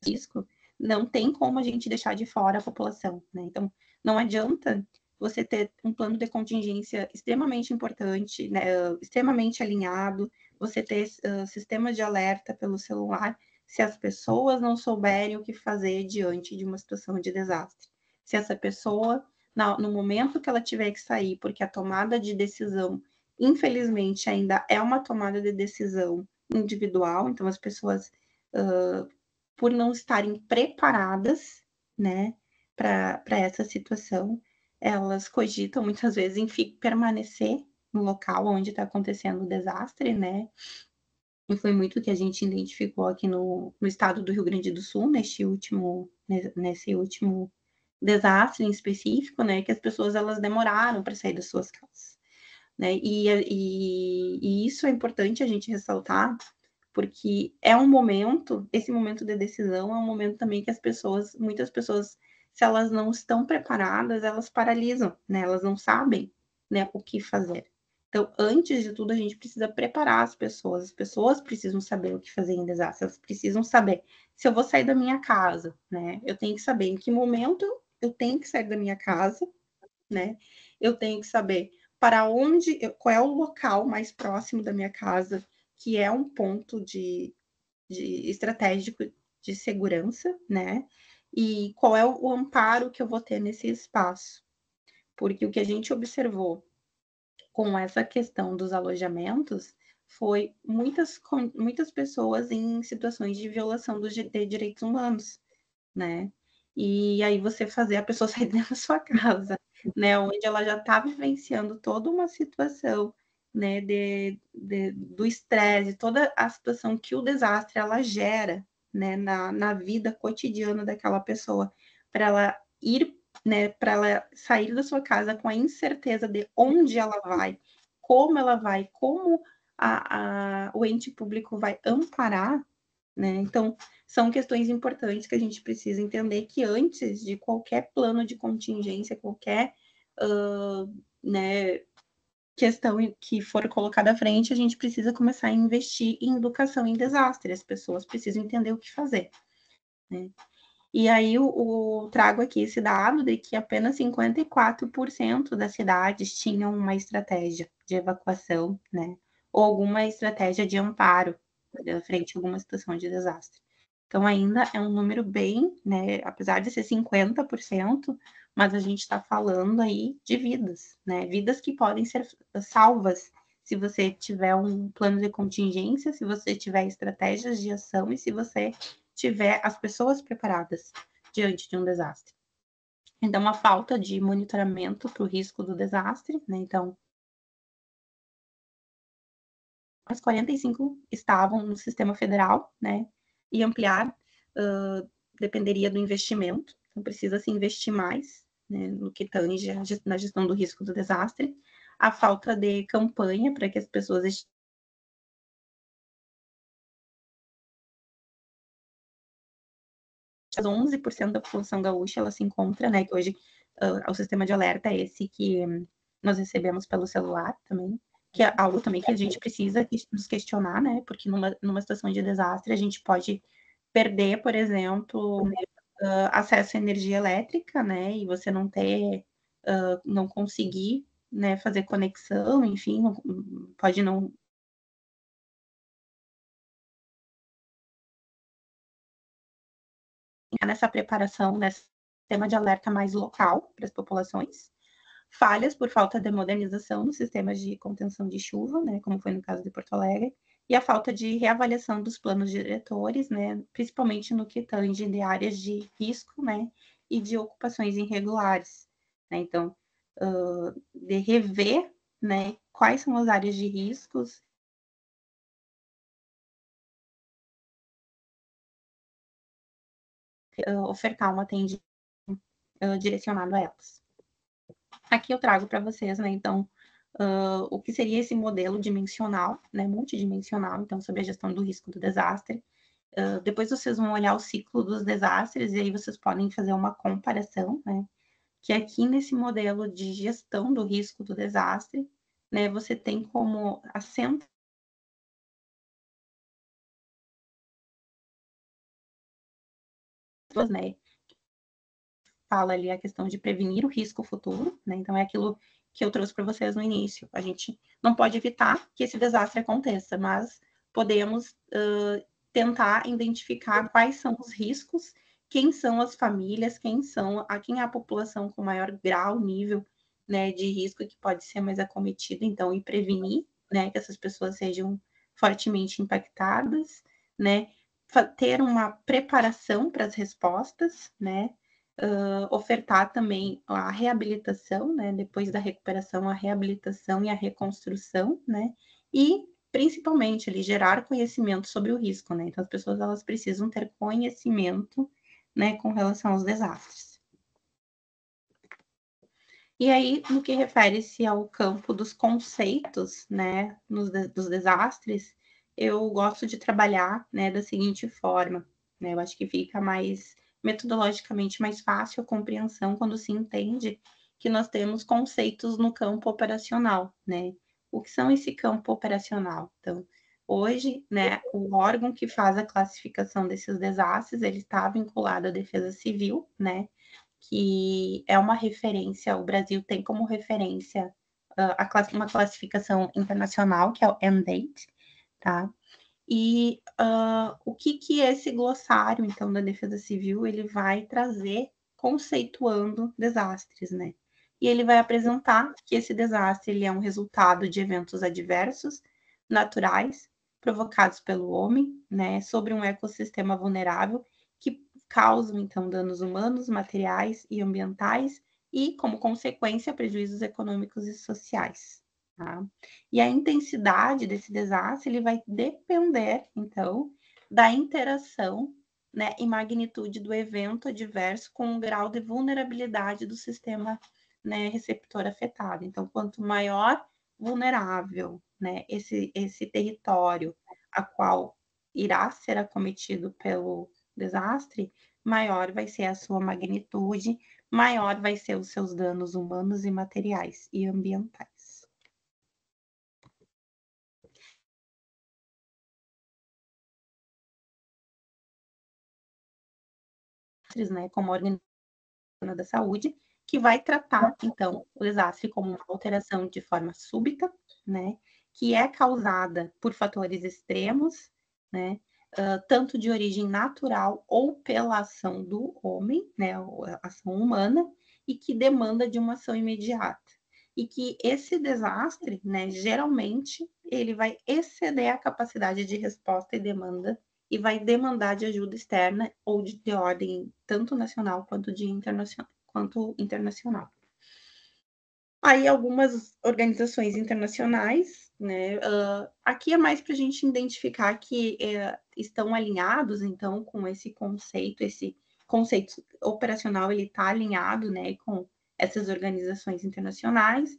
risco, não tem como a gente deixar de fora a população, né? Então, não adianta você ter um plano de contingência extremamente importante, né, extremamente alinhado, você ter sistema de alerta pelo celular, se as pessoas não souberem o que fazer diante de uma situação de desastre. Se essa pessoa, no momento que ela tiver que sair, porque a tomada de decisão, infelizmente, ainda é uma tomada de decisão individual, então as pessoas, por não estarem preparadas, né, para essa situação, elas cogitam muitas vezes em permanecer no local onde está acontecendo o desastre, né? E foi muito o que a gente identificou aqui no estado do Rio Grande do Sul, nesse último desastre em específico, né? Que as pessoas elas demoraram para sair das suas casas, né? E isso é importante a gente ressaltar, porque é um momento, esse momento de decisão é um momento também que muitas pessoas, se elas não estão preparadas, elas paralisam, né? Elas não sabem, né, o que fazer. Então, antes de tudo, a gente precisa preparar as pessoas precisam saber o que fazer em desastre, elas precisam saber se eu vou sair da minha casa, né? Eu tenho que saber em que momento eu tenho que sair da minha casa, né? Eu tenho que saber para onde, qual é o local mais próximo da minha casa, que é um ponto de estratégico de segurança, né? E qual é o amparo que eu vou ter nesse espaço. Porque o que a gente observou com essa questão dos alojamentos foi muitas pessoas em situações de violação de direitos humanos, né? E aí você fazer a pessoa sair dentro da sua casa, né? Onde ela já está vivenciando toda uma situação, né? Do estresse, toda a situação que o desastre ela gera, né? Na vida cotidiana daquela pessoa, para ela ir, né? Para ela sair da sua casa com a incerteza de onde ela vai, como o ente público vai amparar, né? Então, são questões importantes que a gente precisa entender que antes de qualquer plano de contingência, qualquer né, questão que for colocada à frente, a gente precisa começar a investir em educação em desastre. As pessoas precisam entender o que fazer, né? E aí trago aqui esse dado de que apenas 54% das cidades tinham uma estratégia de evacuação, né? Ou alguma estratégia de amparo frente a alguma situação de desastre. Então, ainda é um número bem, né? Apesar de ser 50%, mas a gente está falando aí de vidas, né? Vidas que podem ser salvas se você tiver um plano de contingência, se você tiver estratégias de ação e se você tiver as pessoas preparadas diante de um desastre. Então, uma falta de monitoramento para o risco do desastre, né? Então, as 45 estavam no sistema federal, né? E ampliar dependeria do investimento, então precisa se investir mais, né, no que tange na gestão do risco do desastre. A falta de campanha para que as pessoas 11% da população gaúcha ela se encontra, né? Que hoje o sistema de alerta é esse que nós recebemos pelo celular também, que é algo também que a gente precisa nos questionar, né? Porque numa situação de desastre a gente pode perder, por exemplo, acesso à energia elétrica, né? E você não ter, não conseguir, né? Fazer conexão, enfim, pode não nessa preparação, nesse sistema de alerta mais local para as populações, falhas por falta de modernização nos sistemas de contenção de chuva, né, como foi no caso de Porto Alegre, e a falta de reavaliação dos planos diretores, né, principalmente no que tange de áreas de risco, né, e de ocupações irregulares, né, então, de rever, né, quais são as áreas de riscos, ofertar um atendimento direcionado a elas. Aqui eu trago para vocês, né, então, o que seria esse modelo dimensional, né, multidimensional, então, sobre a gestão do risco do desastre. Depois vocês vão olhar o ciclo dos desastres e aí vocês podem fazer uma comparação, né, que aqui nesse modelo de gestão do risco do desastre, né, você tem como assento né? Fala ali a questão de prevenir o risco futuro, né? Então, é aquilo que eu trouxe para vocês no início. A gente não pode evitar que esse desastre aconteça, mas podemos tentar identificar quais são os riscos, quem são as famílias, quem é a população com maior grau, nível, né, de risco que pode ser mais acometida, então, e prevenir, né, que essas pessoas sejam fortemente impactadas, né, ter uma preparação para as respostas, né, ofertar também a reabilitação, né, depois da recuperação, a reabilitação e a reconstrução, né, e principalmente ali gerar conhecimento sobre o risco, né, então as pessoas elas precisam ter conhecimento, né, com relação aos desastres. E aí, no que refere-se ao campo dos conceitos, né, dos desastres, eu gosto de trabalhar, né, da seguinte forma, né, eu acho que fica mais metodologicamente mais fácil a compreensão quando se entende que nós temos conceitos no campo operacional, né? O que são esse campo operacional? Então, hoje, né, o órgão que faz a classificação desses desastres, ele está vinculado à Defesa Civil, né? Que é uma referência, o Brasil tem como referência uma classificação internacional, que é o NDATE, tá? E o que esse glossário, então, da Defesa Civil, ele vai trazer conceituando desastres, né? E ele vai apresentar que esse desastre ele é um resultado de eventos adversos, naturais, provocados pelo homem, né, sobre um ecossistema vulnerável, que causam, então, danos humanos, materiais e ambientais, e, como consequência, prejuízos econômicos e sociais. Tá? E a intensidade desse desastre ele vai depender, então, da interação, né, e magnitude do evento adverso com o grau de vulnerabilidade do sistema, né, receptor afetado. Então, quanto maior vulnerável, né, esse território a qual irá ser acometido pelo desastre, maior vai ser a sua magnitude, maior vai ser os seus danos humanos e materiais e ambientais. Né, como a Organização da Saúde, que vai tratar, então, o desastre como uma alteração de forma súbita, né, que é causada por fatores extremos, né, tanto de origem natural ou pela ação do homem, né, ação humana, e que demanda de uma ação imediata. E que esse desastre, né, geralmente, ele vai exceder a capacidade de resposta e demanda e vai demandar de ajuda externa ou de ordem tanto nacional quanto internacional. Aí algumas organizações internacionais, né? Aqui é mais para a gente identificar que estão alinhados, então, com esse conceito operacional, ele está alinhado, né, com essas organizações internacionais,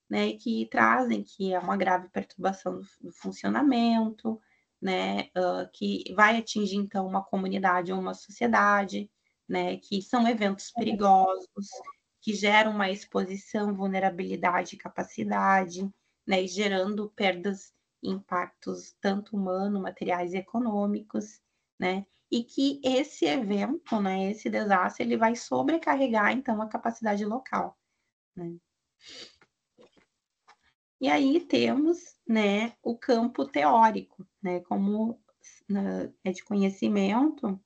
né, que trazem que é uma grave perturbação do funcionamento, né, que vai atingir, então, uma comunidade ou uma sociedade, né, que são eventos perigosos, que geram uma exposição, vulnerabilidade e capacidade, né, e gerando perdas e impactos tanto humano, materiais e econômicos, né, e que esse evento, né, esse desastre, ele vai sobrecarregar, então, a capacidade local, né. E aí temos, né, o campo teórico, né, como é de conhecimento,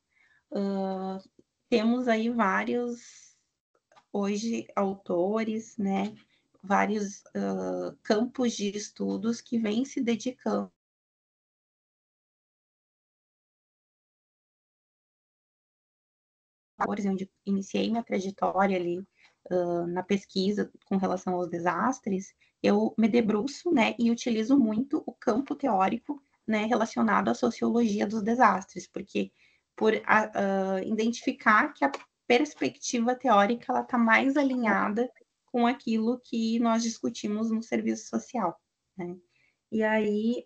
temos aí vários, hoje, autores, né, vários campos de estudos que vêm se dedicando. Onde iniciei minha trajetória ali na pesquisa com relação aos desastres, eu me debruço, né, e utilizo muito o campo teórico, né, relacionado à sociologia dos desastres, porque por identificar que a perspectiva teórica ela está mais alinhada com aquilo que nós discutimos no serviço social, né? E aí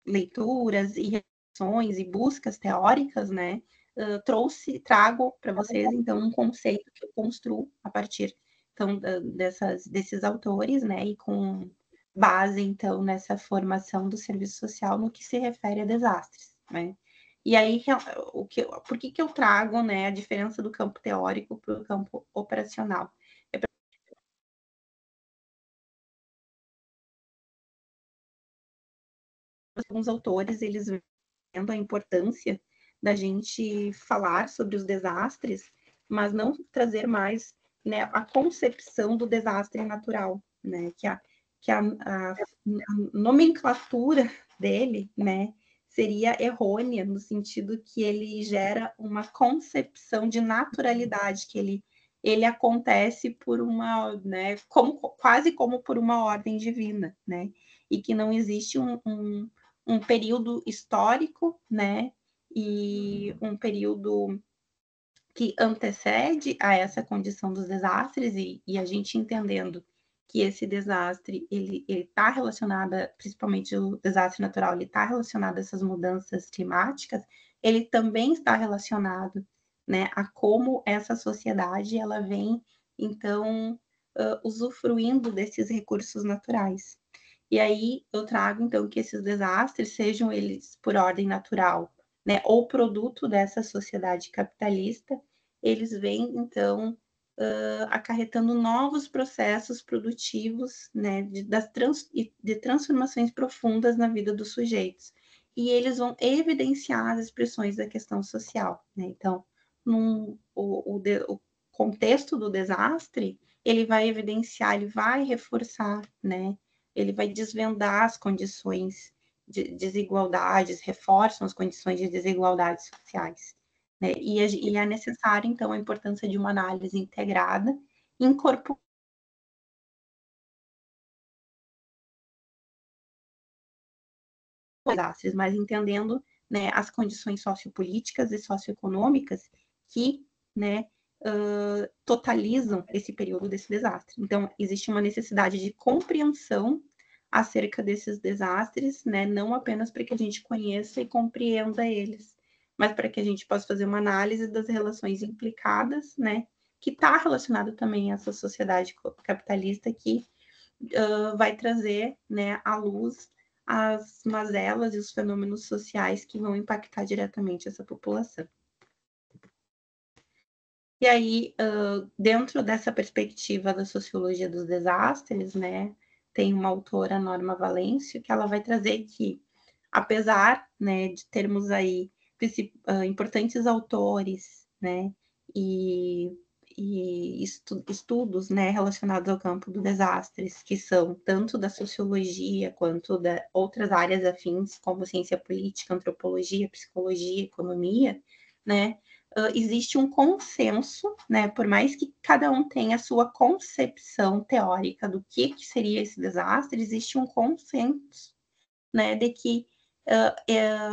leituras e reflexões e buscas teóricas, né, trago para vocês, então, um conceito que eu construo a partir, então, desses autores, né, e com base, então, nessa formação do serviço social no que se refere a desastres, né? E aí, por que eu trago, né, a diferença do campo teórico para o campo operacional? Alguns autores, eles vendo a importância da gente falar sobre os desastres, mas não trazer mais, né, a concepção do desastre natural, né, que a nomenclatura dele, né, seria errônea, no sentido que ele gera uma concepção de naturalidade, que ele acontece por uma, né, quase como por uma ordem divina, né, e que não existe um período histórico, né, e um período que antecede a essa condição dos desastres, e a gente entendendo que esse desastre, ele está relacionado, principalmente o desastre natural, ele está relacionado a essas mudanças climáticas, ele também está relacionado, né, a como essa sociedade, ela vem, então, usufruindo desses recursos naturais. E aí eu trago, então, que esses desastres, sejam eles por ordem natural, né, ou produto dessa sociedade capitalista, eles vêm, então, acarretando novos processos produtivos, né, de transformações profundas na vida dos sujeitos. E eles vão evidenciar as expressões da questão social, né? Então, o contexto do desastre, ele vai evidenciar, ele vai reforçar, né, ele vai desvendar as condições de desigualdades, reforçam as condições de desigualdades sociais, né? E é necessário, então, a importância de uma análise integrada, incorporando desastres, mas entendendo, né, as condições sociopolíticas e socioeconômicas que, né, totalizam esse período desse desastre. Então, existe uma necessidade de compreensão acerca desses desastres, né, não apenas para que a gente conheça e compreenda eles, mas para que a gente possa fazer uma análise das relações implicadas, né, que está relacionado também a essa sociedade capitalista que vai trazer, né, à luz as mazelas e os fenômenos sociais que vão impactar diretamente essa população. E aí, dentro dessa perspectiva da sociologia dos desastres, né, tem uma autora, Norma Valêncio, que ela vai trazer que, apesar, né, de termos aí importantes autores, né, e estudos, né, relacionados ao campo dos desastres, que são tanto da sociologia quanto da outras áreas afins, como ciência política, antropologia, psicologia, economia, né, existe um consenso, né, por mais que cada um tenha a sua concepção teórica do que seria esse desastre, existe um consenso, né, de que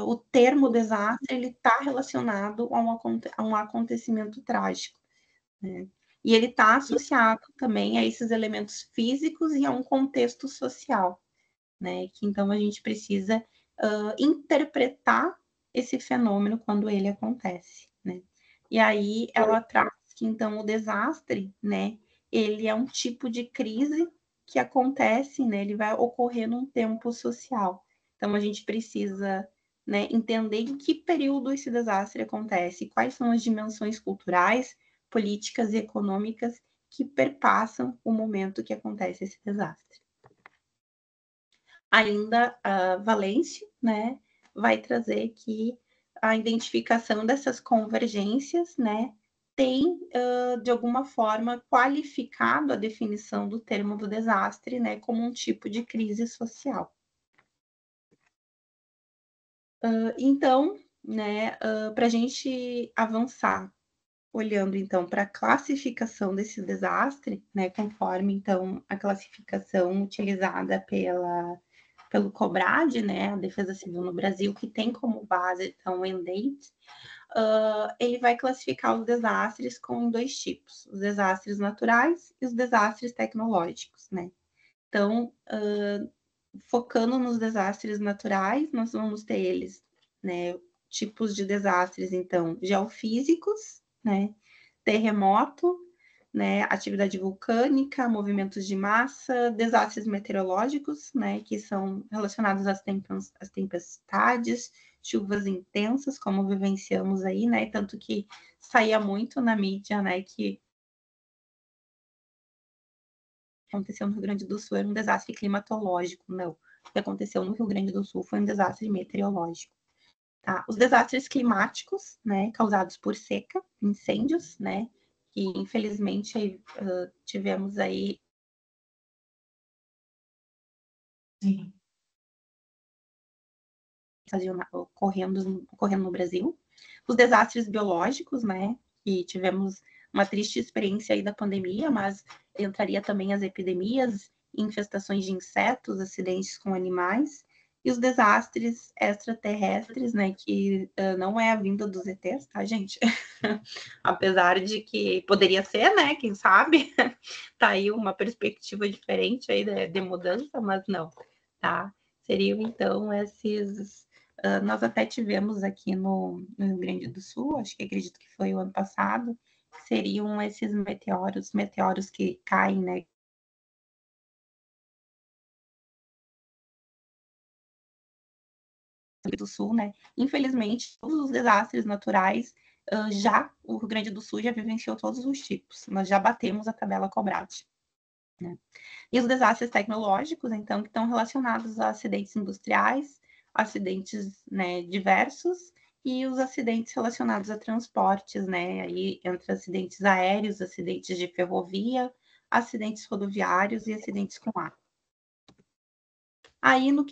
o termo desastre ele está relacionado a um acontecimento trágico, né? E ele está associado também a esses elementos físicos e a um contexto social, né? Que então a gente precisa interpretar esse fenômeno quando ele acontece, né? E aí ela traz que então o desastre, né? Ele é um tipo de crise que acontece, né? Ele vai ocorrer num tempo social. Então a gente precisa, né, entender em que período esse desastre acontece, quais são as dimensões culturais, políticas e econômicas que perpassam o momento que acontece esse desastre. Ainda a Valêncio, né, vai trazer que a identificação dessas convergências, né, tem, de alguma forma, qualificado a definição do termo do desastre, né, como um tipo de crise social. Então, né, para a gente avançar, olhando então para a classificação desse desastre, né, conforme então a classificação utilizada pelo COBRAD, né, a Defesa Civil no Brasil, que tem como base então o ENDATE, ele vai classificar os desastres com dois tipos: os desastres naturais e os desastres tecnológicos, né? Então, focando nos desastres naturais, nós vamos ter eles, né, tipos de desastres, então, geofísicos, né, terremoto, né, atividade vulcânica, movimentos de massa, desastres meteorológicos, né, que são relacionados às tempestades, chuvas intensas, como vivenciamos aí, né, tanto que saía muito na mídia, né, que aconteceu no Rio Grande do Sul era um desastre climatológico, não. O que aconteceu no Rio Grande do Sul foi um desastre meteorológico. Tá? Os desastres climáticos, né, causados por seca, incêndios, né, que infelizmente tivemos aí Sim. ocorrendo no Brasil. Os desastres biológicos, né, que tivemos uma triste experiência aí da pandemia, mas entraria também as epidemias, infestações de insetos, acidentes com animais, e os desastres extraterrestres, né, que não é a vinda dos ETs, tá, gente? Apesar de que poderia ser, né, quem sabe? Tá aí uma perspectiva diferente aí de mudança, mas não, tá? Seriam, então, esses... nós até tivemos aqui no Rio Grande do Sul, acho que acredito que foi o ano passado, que seriam esses meteoros que caem, né, do Sul, né? Infelizmente, todos os desastres naturais, o Rio Grande do Sul já vivenciou todos os tipos. Nós já batemos a tabela Cobrate, né? E os desastres tecnológicos, então, que estão relacionados a acidentes industriais, acidentes, né, diversos, e os acidentes relacionados a transportes, né? Aí entre acidentes aéreos, acidentes de ferrovia, acidentes rodoviários e acidentes com ar. Aí, no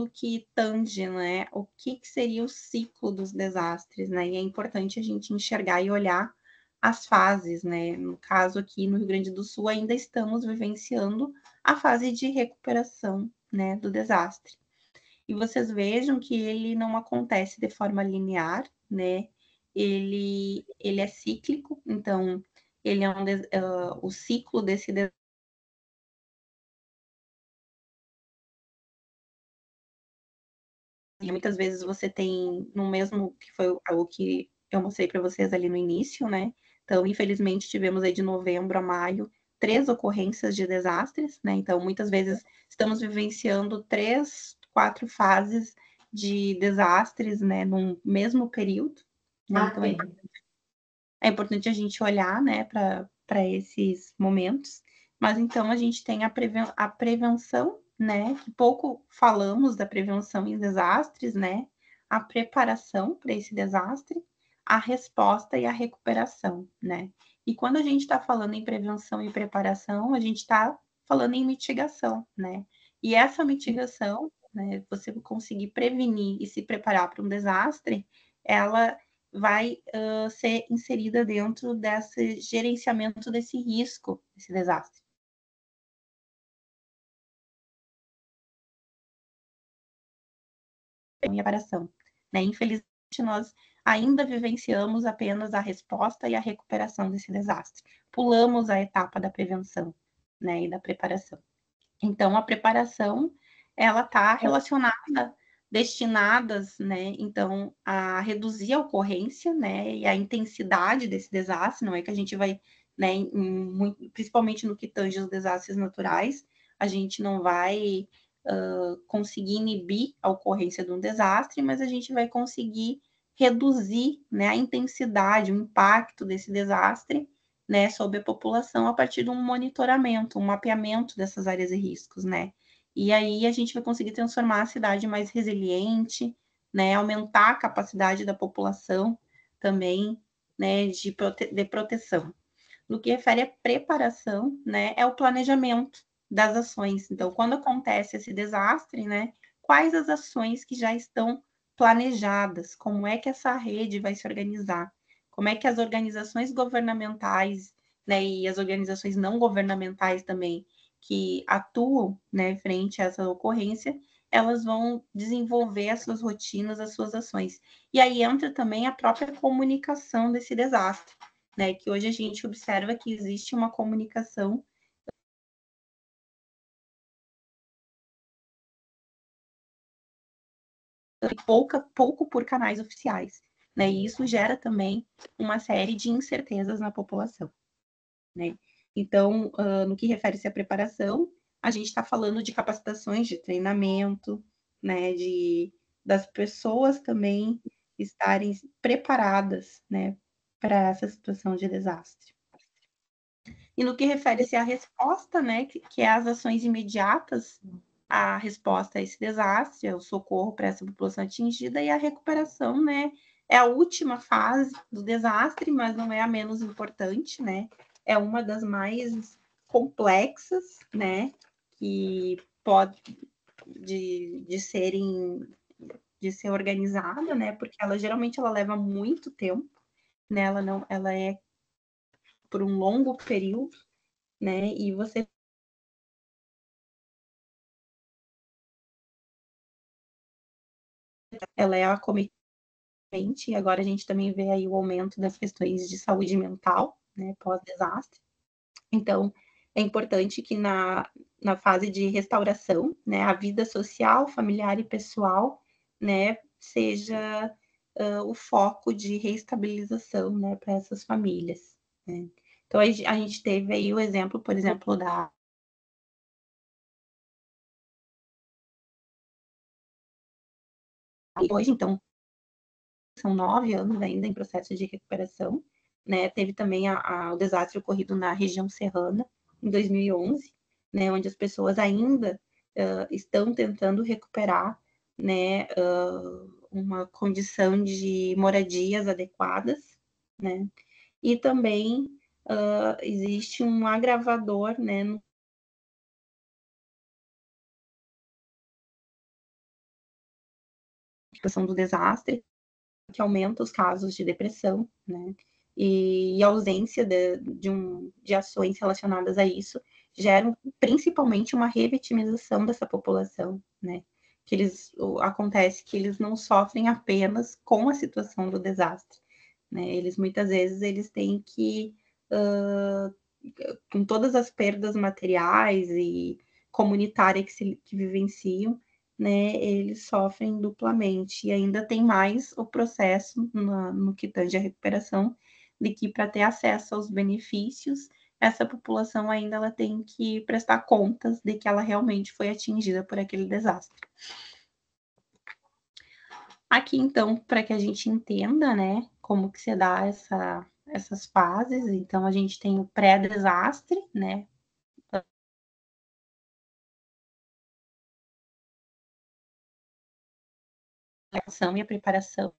que tange, né, o que seria o ciclo dos desastres, né, e é importante a gente enxergar e olhar as fases, né, no caso aqui no Rio Grande do Sul ainda estamos vivenciando a fase de recuperação, né, do desastre. E vocês vejam que ele não acontece de forma linear, né, ele é cíclico, então ele é o ciclo desse e muitas vezes você tem no mesmo que foi o que eu mostrei para vocês ali no início, né? Então, infelizmente, tivemos aí de novembro a maio 3 ocorrências de desastres, né? Então, muitas vezes estamos vivenciando 3, 4 fases de desastres, né, num mesmo período, né? Então, é importante a gente olhar, né, para esses momentos. Mas então a gente tem a prevenção, né, que pouco falamos da prevenção em desastres, né, a preparação para esse desastre, a resposta e a recuperação, né. E quando a gente está falando em prevenção e preparação, a gente está falando em mitigação, né. E essa mitigação, né, você conseguir prevenir e se preparar para um desastre, ela vai ser inserida dentro desse gerenciamento desse risco, desse desastre. E preparação, né? Infelizmente, nós ainda vivenciamos apenas a resposta e a recuperação desse desastre. Pulamos a etapa da prevenção, né, e da preparação. Então, a preparação, ela está relacionada, destinadas, né, então, a reduzir a ocorrência, né, e a intensidade desse desastre, não é que a gente vai, né, principalmente no que tange os desastres naturais, a gente não vai conseguir inibir a ocorrência de um desastre, mas a gente vai conseguir reduzir, né, a intensidade, o impacto desse desastre, né, sobre a população a partir de um monitoramento, um mapeamento dessas áreas de riscos, né? E aí a gente vai conseguir transformar a cidade mais resiliente, né, aumentar a capacidade da população também, né, de proteção. No que refere à preparação, né, é o planejamento das ações. Então, quando acontece esse desastre, né, quais as ações que já estão planejadas? Como é que essa rede vai se organizar? Como é que as organizações governamentais, né, e as organizações não governamentais também, que atuam, né, frente a essa ocorrência, elas vão desenvolver as suas rotinas, as suas ações. E aí entra também a própria comunicação desse desastre, né, que hoje a gente observa que existe uma comunicação pouco por canais oficiais, né, e isso gera também uma série de incertezas na população. né? Então, no que refere-se à preparação, a gente está falando de capacitações, de treinamento, né, das pessoas também estarem preparadas, né, para essa situação de desastre. E no que refere-se à resposta, né, que é as ações imediatas, a resposta a esse desastre, é o socorro para essa população atingida e a recuperação, né, é a última fase do desastre, mas não é a menos importante, né, é uma das mais complexas, né, que pode de ser organizada, né, porque ela geralmente ela leva muito tempo, né, ela é por um longo período, né, e você ela é acometente, e agora a gente também vê aí o aumento das questões de saúde mental, né, pós-desastre. Então, é importante que na fase de restauração, né, a vida social, familiar e pessoal, né, seja o foco de reestabilização, né, para essas famílias, né. Então, a gente teve aí o exemplo, por exemplo, da hoje, então, são 9 anos ainda em processo de recuperação, né. Teve também o desastre ocorrido na região serrana, em 2011, né, onde as pessoas ainda estão tentando recuperar, né, uma condição de moradias adequadas, né. E também existe um agravador, né, na situação do desastre, que aumenta os casos de depressão, né? E a ausência de ações relacionadas a isso geram principalmente uma revitimização dessa população, né? Acontece que eles não sofrem apenas com a situação do desastre, né? Eles muitas vezes eles têm que com todas as perdas materiais e comunitárias que vivenciam, né, eles sofrem duplamente. E ainda tem mais o processo no que tange a recuperação, de que para ter acesso aos benefícios, essa população ainda ela tem que prestar contas de que ela realmente foi atingida por aquele desastre. Aqui, então, para que a gente entenda, né, como que se dá essas fases, então a gente tem o pré-desastre, né, a ação e a preparação,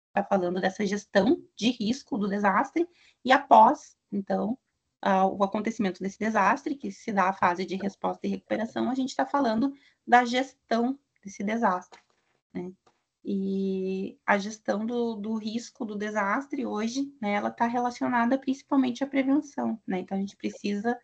está falando dessa gestão de risco do desastre, e após, então, o acontecimento desse desastre, que se dá a fase de resposta e recuperação, a gente está falando da gestão desse desastre, né? E a gestão do risco do desastre hoje, né, ela está relacionada principalmente à prevenção, né? Então, a gente precisa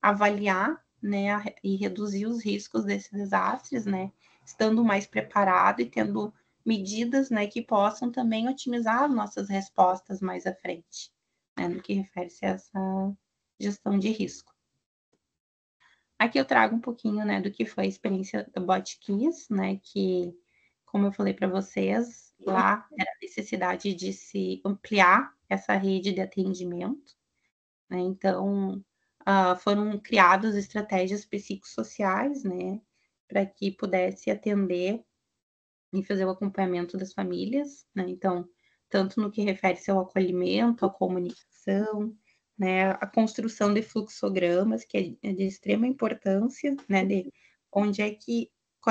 avaliar, né, e reduzir os riscos desses desastres, né, estando mais preparado e tendo medidas, né, que possam também otimizar as nossas respostas mais à frente, né, no que refere-se a essa gestão de risco. Aqui eu trago um pouquinho, né, do que foi a experiência da Botkiss, né, que, como eu falei para vocês, lá era a necessidade de se ampliar essa rede de atendimento, né, então foram criadas estratégias psicossociais, né, para que pudesse atender e fazer o acompanhamento das famílias, né, então, tanto no que refere-se ao acolhimento, à comunicação, né, a construção de fluxogramas, que é de extrema importância, né, de qual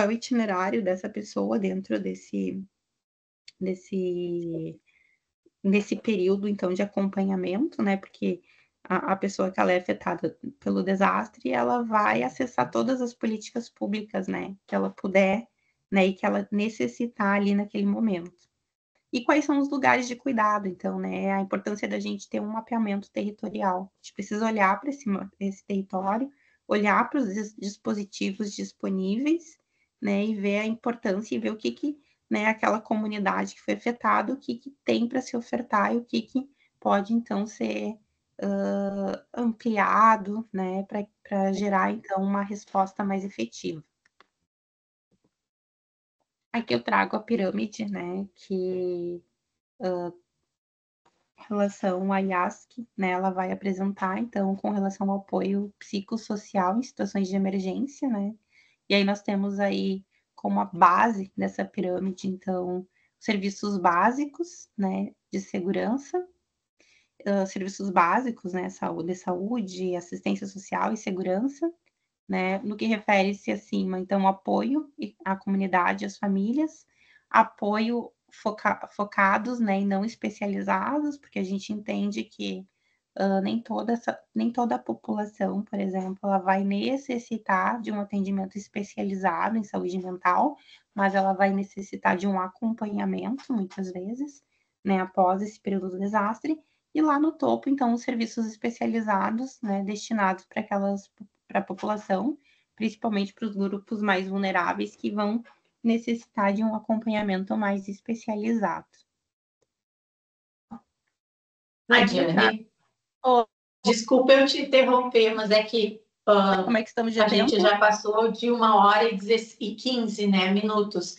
é o itinerário dessa pessoa dentro desse nesse período, então, de acompanhamento, né, porque a pessoa que ela é afetada pelo desastre, ela vai acessar todas as políticas públicas, né, que ela puder, né, e que ela necessitar ali naquele momento. E quais são os lugares de cuidado, então, né, a importância da gente ter um mapeamento territorial. A gente precisa olhar para esse território, olhar para os dispositivos disponíveis, né, e ver a importância e ver o que né, aquela comunidade que foi afetada, o que tem para se ofertar e o que pode, então, ser ampliado, né, para gerar, então, uma resposta mais efetiva. Aqui eu trago a pirâmide, né, que relação à IASC, né, ela vai apresentar, então, com relação ao apoio psicossocial em situações de emergência, né, e aí nós temos aí como a base dessa pirâmide, então, serviços básicos, né, de segurança, serviços básicos, né, saúde, assistência social e segurança, né, no que refere-se acima, então, apoio à comunidade, às famílias, apoio focados, né, e não especializados, porque a gente entende que nem toda a população, por exemplo, ela vai necessitar de um atendimento especializado em saúde mental, mas ela vai necessitar de um acompanhamento, muitas vezes, né, após esse período do desastre, e lá no topo, então, os serviços especializados, né, destinados para a população, principalmente para os grupos mais vulneráveis que vão necessitar de um acompanhamento mais especializado. Nadiane, desculpa eu te interromper, mas é que Como é que estamos de a tempo? gente já passou de 1h15, né, minutos.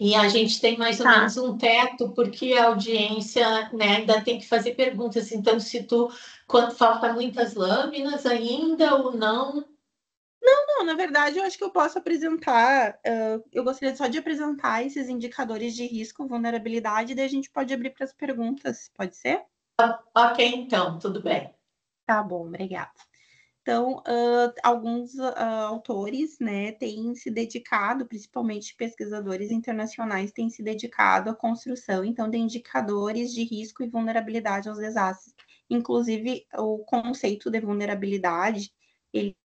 E a gente tem mais ou menos um teto, porque a audiência, né, ainda tem que fazer perguntas. Então, quando falta muitas lâminas ainda ou não? Não, na verdade, eu acho que eu posso apresentar. Eu gostaria só de apresentar esses indicadores de risco, vulnerabilidade, e daí a gente pode abrir para as perguntas, pode ser? Ok, então, tudo bem. Tá bom, obrigada. Então, alguns autores, né, têm se dedicado, principalmente pesquisadores internacionais, têm se dedicado à construção, então, de indicadores de risco e vulnerabilidade aos desastres. Inclusive, o conceito de vulnerabilidade, ele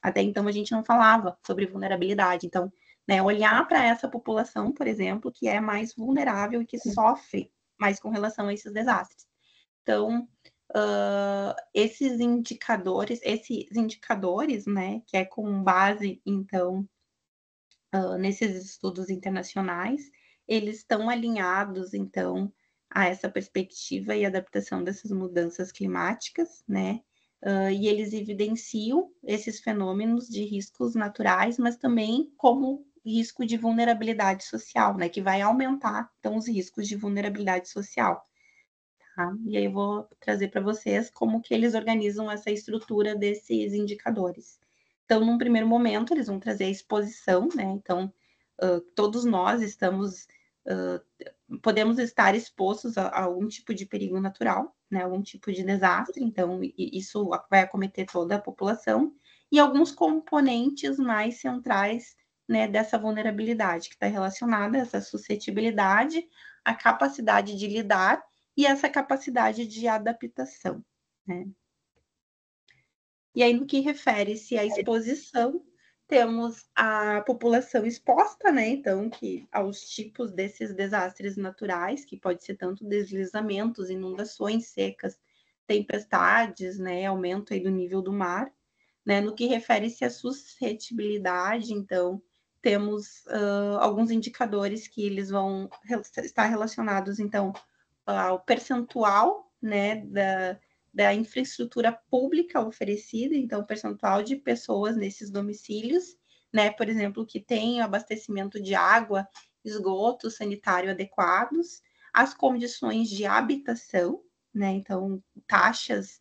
até então a gente não falava sobre vulnerabilidade. Então, né, olhar para essa população, por exemplo, que é mais vulnerável e que sofre mais com relação a esses desastres. Então, esses indicadores, né, que é com base, então, nesses estudos internacionais, eles estão alinhados, então, a essa perspectiva e adaptação dessas mudanças climáticas, né? E eles evidenciam esses fenômenos de riscos naturais, mas também como risco de vulnerabilidade social, né? Que vai aumentar, então, os riscos de vulnerabilidade social. Tá? E aí eu vou trazer para vocês como que eles organizam essa estrutura desses indicadores. Então, num primeiro momento, eles vão trazer a exposição, né? Então, todos nós podemos estar expostos a algum tipo de perigo natural, né? Algum tipo de desastre, então isso vai acometer toda a população, e alguns componentes mais centrais, né, dessa vulnerabilidade, que está relacionada a essa suscetibilidade, a capacidade de lidar e essa capacidade de adaptação, né? E aí, no que refere-se à exposição, temos a população exposta, né? Então, aos tipos desses desastres naturais, que pode ser tanto deslizamentos, inundações secas, tempestades, né? Aumento aí do nível do mar, né? No que refere-se à suscetibilidade, então, temos alguns indicadores que eles vão estar relacionados, então, ao percentual, né, da infraestrutura pública oferecida, então, percentual de pessoas nesses domicílios, né, por exemplo, que tem abastecimento de água, esgoto sanitário adequados, as condições de habitação, né, então, taxas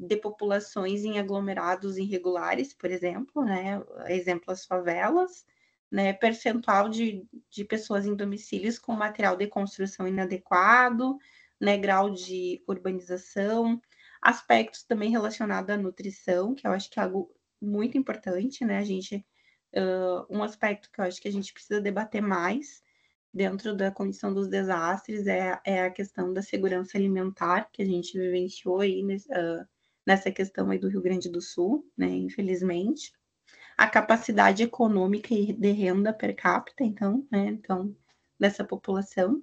de populações em aglomerados irregulares, por exemplo, né, exemplo as favelas, né, percentual de pessoas em domicílios com material de construção inadequado, né, grau de urbanização, aspectos também relacionados à nutrição, que eu acho que é algo muito importante, né, um aspecto que eu acho que a gente precisa debater mais dentro da condição dos desastres é a questão da segurança alimentar, que a gente vivenciou aí nessa questão aí do Rio Grande do Sul, né, infelizmente, a capacidade econômica e de renda per capita, então, né, então, dessa população.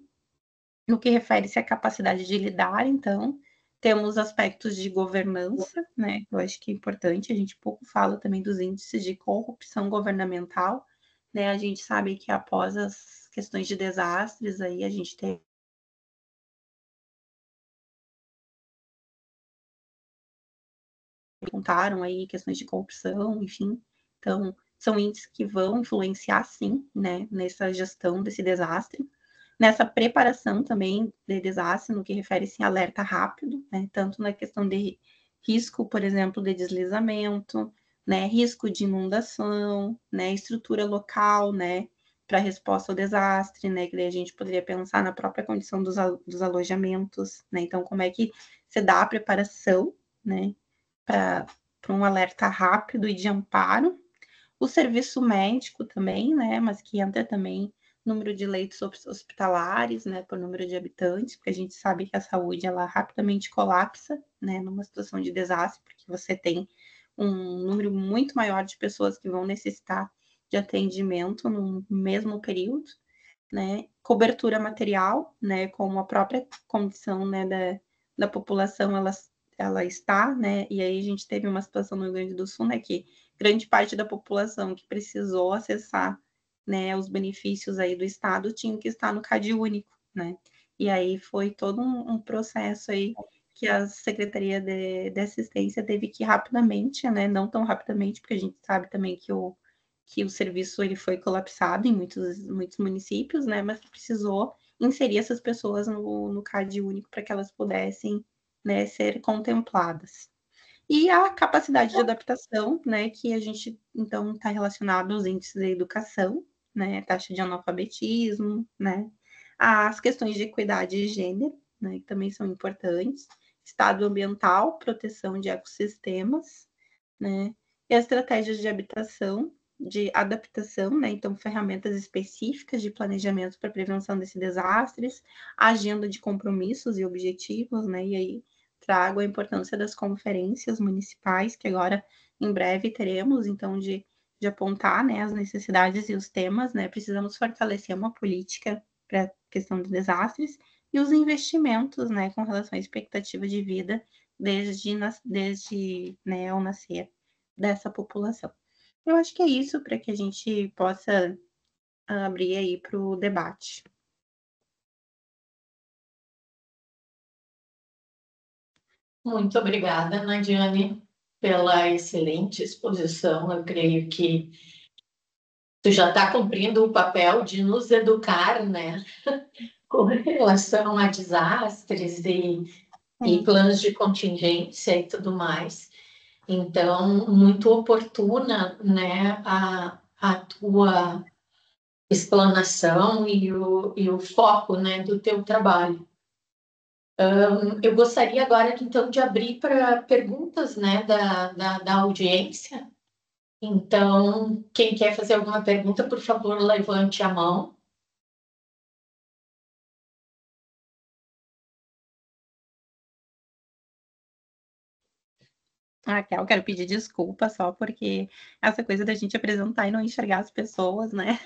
No que refere-se à capacidade de lidar, então, temos aspectos de governança, né, eu acho que é importante, a gente pouco fala também dos índices de corrupção governamental, né, a gente sabe que após as questões de desastres, aí a gente tem contaram aí questões de corrupção, enfim. Então, são índices que vão influenciar, sim, né, nessa gestão desse desastre, nessa preparação também de desastre, no que refere-se em alerta rápido, né, tanto na questão de risco, por exemplo, de deslizamento, né, risco de inundação, né, estrutura local, né, para resposta ao desastre, né, que daí a gente poderia pensar na própria condição dos alojamentos, né, então como é que se dá a preparação, né, para um alerta rápido e de amparo, o serviço médico também, né, mas que entra também número de leitos hospitalares, né, por número de habitantes, porque a gente sabe que a saúde, ela rapidamente colapsa, né, numa situação de desastre, porque você tem um número muito maior de pessoas que vão necessitar de atendimento no mesmo período, né, cobertura material, né, como a própria condição, né, da população, ela está, né, e aí a gente teve uma situação no Rio Grande do Sul, né, que grande parte da população que precisou acessar, né, os benefícios aí do Estado tinha que estar no CAD único, né, e aí foi todo um processo aí que a Secretaria de Assistência teve que rapidamente, né, não tão rapidamente, porque a gente sabe também que o serviço ele foi colapsado em muitos municípios, né, mas precisou inserir essas pessoas no CAD único para que elas pudessem, né, ser contempladas. E a capacidade de adaptação, né, que a gente, então, está relacionado aos índices de educação, né, taxa de analfabetismo, né, as questões de equidade e gênero, né, que também são importantes, estado ambiental, proteção de ecossistemas, né, e as estratégias de habitação, de adaptação, né, então, ferramentas específicas de planejamento para prevenção desses desastres, a agenda de compromissos e objetivos, né, e aí trago a importância das conferências municipais, que agora em breve teremos, então, de apontar, né, as necessidades e os temas, né, precisamos fortalecer uma política para a questão de desastres e os investimentos, né, com relação à expectativa de vida desde né, ao nascer dessa população. Eu acho que é isso para que a gente possa abrir aí para o debate. Muito obrigada, Nadiane, pela excelente exposição. Eu creio que tu já está cumprindo o papel de nos educar, né, com relação a desastres e planos de contingência e tudo mais. Então, muito oportuna, né, a tua explanação e o foco, né, do teu trabalho. Eu gostaria agora, então, de abrir para perguntas, né, da audiência. Então, quem quer fazer alguma pergunta, por favor, levante a mão. Raquel, quero pedir desculpa só porque essa coisa da gente apresentar e não enxergar as pessoas, né?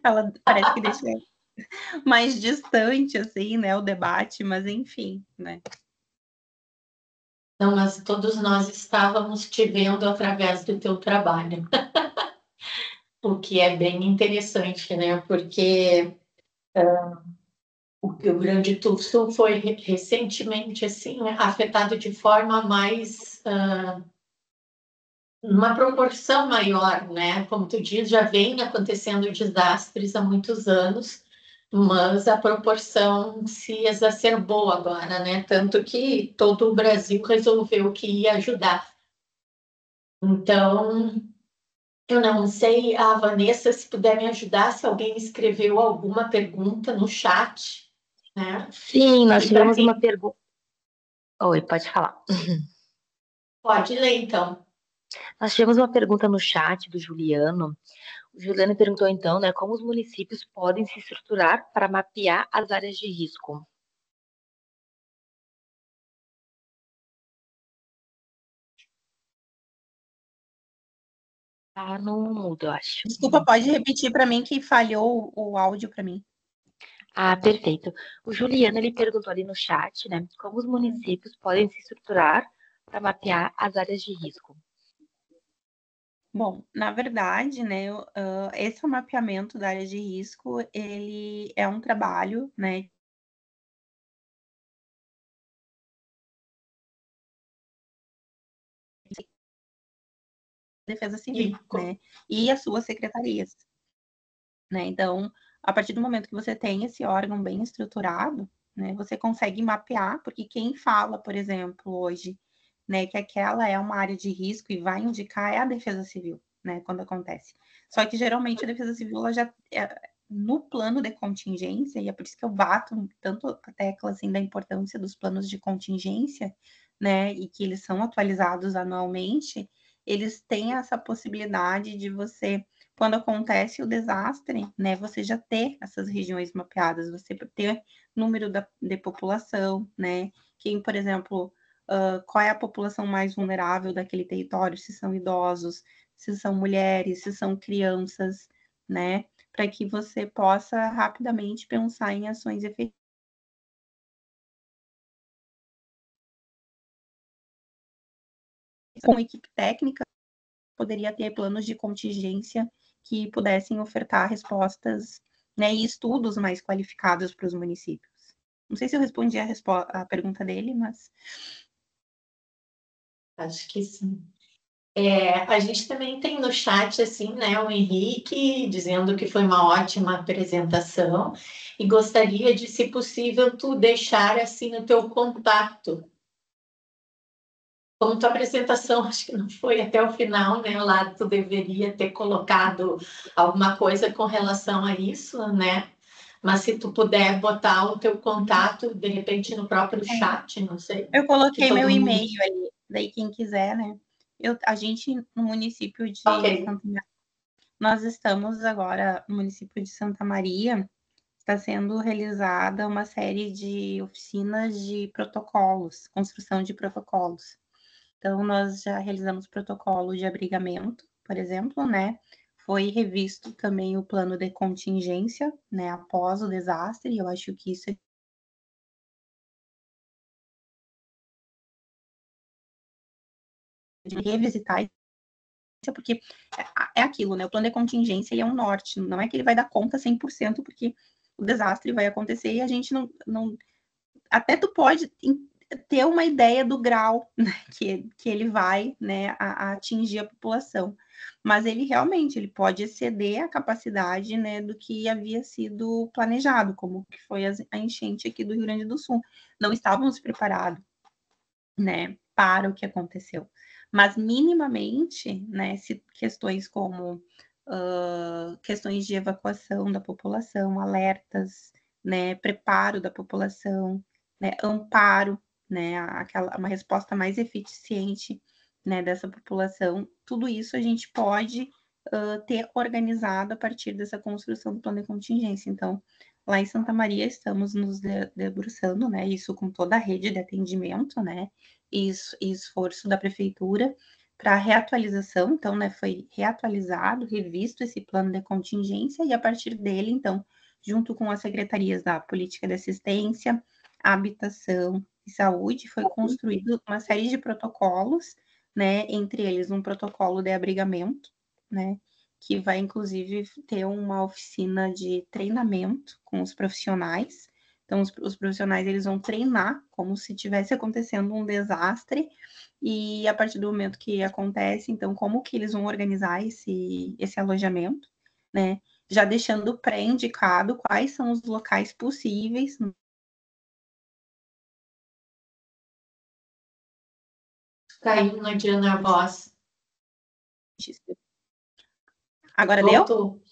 Ela parece que deixa mais distante, assim, né, o debate, mas enfim, né? Não, mas todos nós estávamos te vendo através do teu trabalho. O que é bem interessante, né? Porque o Rio Grande do Sul foi recentemente assim, né, afetado de forma mais uma proporção maior, né? Como tu diz, já vem acontecendo desastres há muitos anos, mas a proporção se exacerbou agora, né? Tanto que todo o Brasil resolveu que ia ajudar. Então, eu não sei, a Vanessa, se puder me ajudar, se alguém escreveu alguma pergunta no chat, né? Sim, nós tivemos uma pergunta. Oi, pode falar. Pode ler, então. Nós tivemos uma pergunta no chat do Juliano. O Juliano perguntou, então, né, como os municípios podem se estruturar para mapear as áreas de risco. Tá no mudo, eu acho. Desculpa, pode repetir para mim que falhou o áudio para mim. Ah, perfeito. O Juliano, ele perguntou ali no chat, né, como os municípios podem se estruturar para mapear as áreas de risco. Bom, na verdade, né, esse mapeamento da área de risco, ele é um trabalho, né, Defesa Civil, né? E as suas secretarias, né? Então, a partir do momento que você tem esse órgão bem estruturado, né, você consegue mapear, porque quem fala, por exemplo, hoje, né, que aquela é uma área de risco e vai indicar é a Defesa Civil, né, quando acontece. Só que geralmente a Defesa Civil ela já no plano de contingência, e é por isso que eu bato tanto a tecla assim da importância dos planos de contingência, né, e que eles são atualizados anualmente, eles têm essa possibilidade de você, quando acontece o desastre, né, você já ter essas regiões mapeadas, você ter número de população, né, quem, por exemplo, qual é a população mais vulnerável daquele território, se são idosos, se são mulheres, se são crianças, né, para que você possa rapidamente pensar em ações efetivas. Com equipe técnica, poderia ter planos de contingência que pudessem ofertar respostas, né, e estudos mais qualificados para os municípios. Não sei se eu respondi a pergunta dele, mas... Acho que sim. A gente também tem no chat, assim, né, o Henrique dizendo que foi uma ótima apresentação e gostaria de, se possível, tu deixar, assim, o teu contato. Como tua apresentação, acho que não foi até o final, né, lá tu deveria ter colocado alguma coisa com relação a isso, né? Mas se tu puder botar o teu contato, de repente, no próprio chat, não sei. Eu coloquei meu e-mail ali, daí quem quiser, né? A gente, no município de Santa Maria, nós estamos agora, no município de Santa Maria, está sendo realizada uma série de oficinas de protocolos, construção de protocolos. Então, nós já realizamos protocolo de abrigamento, por exemplo, né? Foi revisto também o plano de contingência, né, após o desastre, e eu acho que isso é de revisitar, porque é aquilo, né? O plano de contingência ele é um norte, não é que ele vai dar conta 100%, porque o desastre vai acontecer e a gente não até tu pode ter uma ideia do grau, né, que ele vai, né, a atingir a população, mas ele realmente ele pode exceder a capacidade, né, do que havia sido planejado, como que foi a enchente aqui do Rio Grande do Sul. Não estávamos preparados, né, para o que aconteceu. Mas minimamente, né, se questões como questões de evacuação da população, alertas, né, preparo da população, né, amparo, né, uma resposta mais eficiente, né, dessa população, tudo isso a gente pode ter organizado a partir dessa construção do plano de contingência. Então, lá em Santa Maria estamos nos debruçando, né, isso com toda a rede de atendimento, né, e esforço da prefeitura para reatualização, então, né, foi reatualizado, revisto esse plano de contingência e a partir dele, então, junto com as secretarias da Política de Assistência, Habitação e Saúde, foi construído uma série de protocolos, né, entre eles um protocolo de abrigamento, né, que vai, inclusive, ter uma oficina de treinamento com os profissionais. Então, os profissionais, eles vão treinar como se tivesse acontecendo um desastre e, a partir do momento que acontece, então, como que eles vão organizar esse alojamento, né? Já deixando pré-indicado quais são os locais possíveis. Caiu, não adianta a voz. Agora voltou. Deu?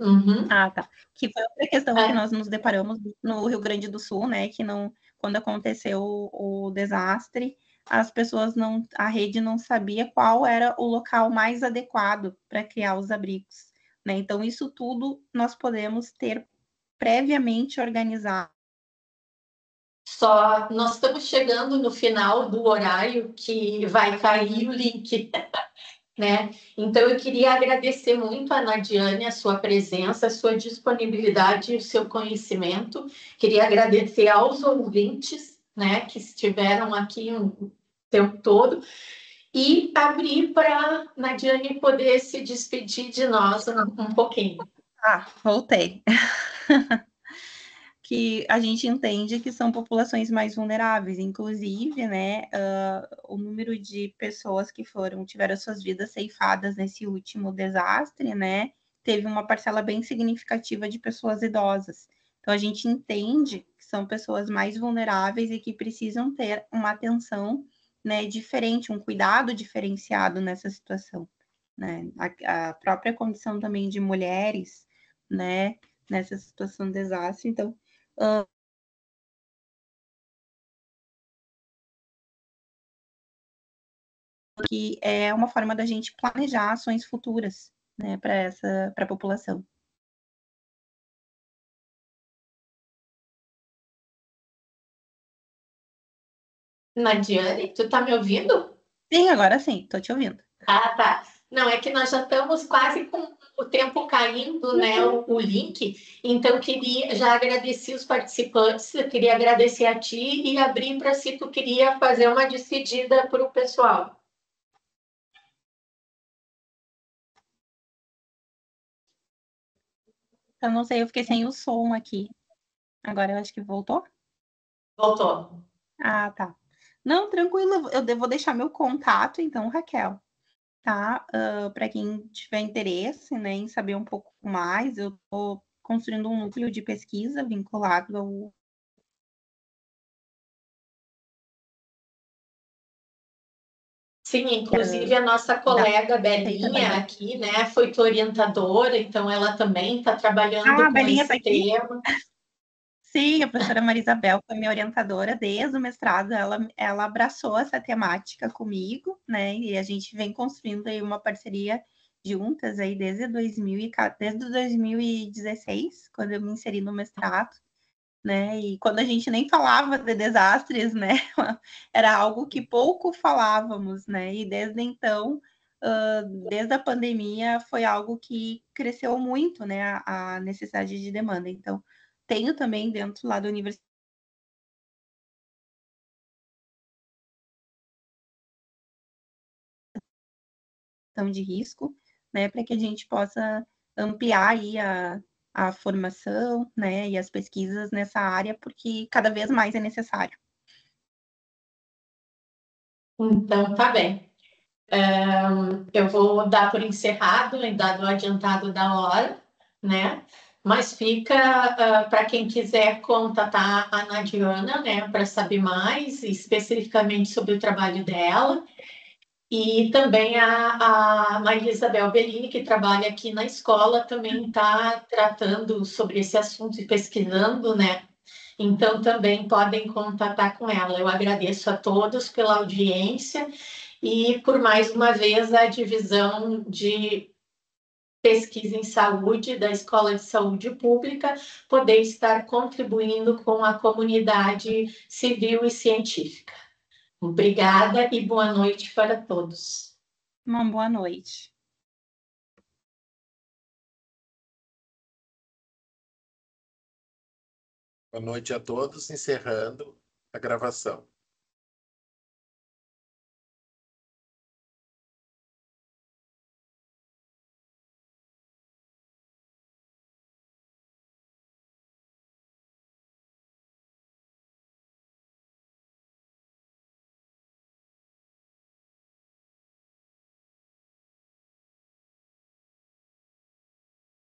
Uhum. Ah, tá. Que foi outra questão que nós nos deparamos no Rio Grande do Sul, né? Que não, quando aconteceu o desastre, as pessoas a rede não sabia qual era o local mais adequado para criar os abrigos, né? Então, isso tudo nós podemos ter previamente organizado. Só nós estamos chegando no final do horário que vai cair o link, né? Então eu queria agradecer muito a Nadiane, a sua presença, a sua disponibilidade e o seu conhecimento. Queria agradecer aos ouvintes, né, que estiveram aqui o tempo todo e abrir para a Nadiane poder se despedir de nós um pouquinho. Voltei. que a gente entende que são populações mais vulneráveis. Inclusive, né, o número de pessoas que tiveram suas vidas ceifadas nesse último desastre, né, teve uma parcela bem significativa de pessoas idosas. Então, a gente entende que são pessoas mais vulneráveis e que precisam ter uma atenção, né, diferente, um cuidado diferenciado nessa situação, né? A própria condição também de mulheres, né, nessa situação de desastre. Então, que é uma forma da gente planejar ações futuras, né, para a população. Nadiane, tu tá me ouvindo? Sim, agora sim, estou te ouvindo. Ah, tá. Não, é que nós já estamos quase com o tempo caindo, né, o link. Então, já agradeci os participantes, eu queria agradecer a ti e abrir para se tu queria fazer uma despedida para o pessoal. Eu não sei, eu fiquei sem o som aqui. Agora eu acho que voltou? Voltou. Ah, tá. Não, tranquilo, eu vou deixar meu contato, então, Raquel, tá? Para quem tiver interesse, né, em saber um pouco mais, eu estou construindo um núcleo de pesquisa vinculado ao. Sim, inclusive a nossa colega Belinha aqui, né, foi tua orientadora, então ela também está trabalhando com Belinha esse tema. Sim, a professora Maria Isabel foi minha orientadora desde o mestrado, ela abraçou essa temática comigo, né, e a gente vem construindo aí uma parceria juntas aí desde 2016, quando eu me inseri no mestrado, né, e quando a gente nem falava de desastres, né, era algo que pouco falávamos, né, e desde então, desde a pandemia, foi algo que cresceu muito, né, a necessidade de demanda. Então, tenho também dentro lá da universidade de risco, né, para que a gente possa ampliar aí a formação, né, e as pesquisas nessa área, porque cada vez mais é necessário. Então, tá bem. Eu vou dar por encerrado, dado o adiantado da hora, né? Mas fica para quem quiser contatar a Nadiana, né, para saber mais especificamente sobre o trabalho dela. E também a Maria Isabel Bellini, que trabalha aqui na escola, também está tratando sobre esse assunto e pesquisando, né? Então também podem contatar com ela. Eu agradeço a todos pela audiência e por mais uma vez a divisão de pesquisa em saúde da Escola de Saúde Pública poder estar contribuindo com a comunidade civil e científica. Obrigada e boa noite para todos. Uma boa noite. Boa noite a todos, encerrando a gravação.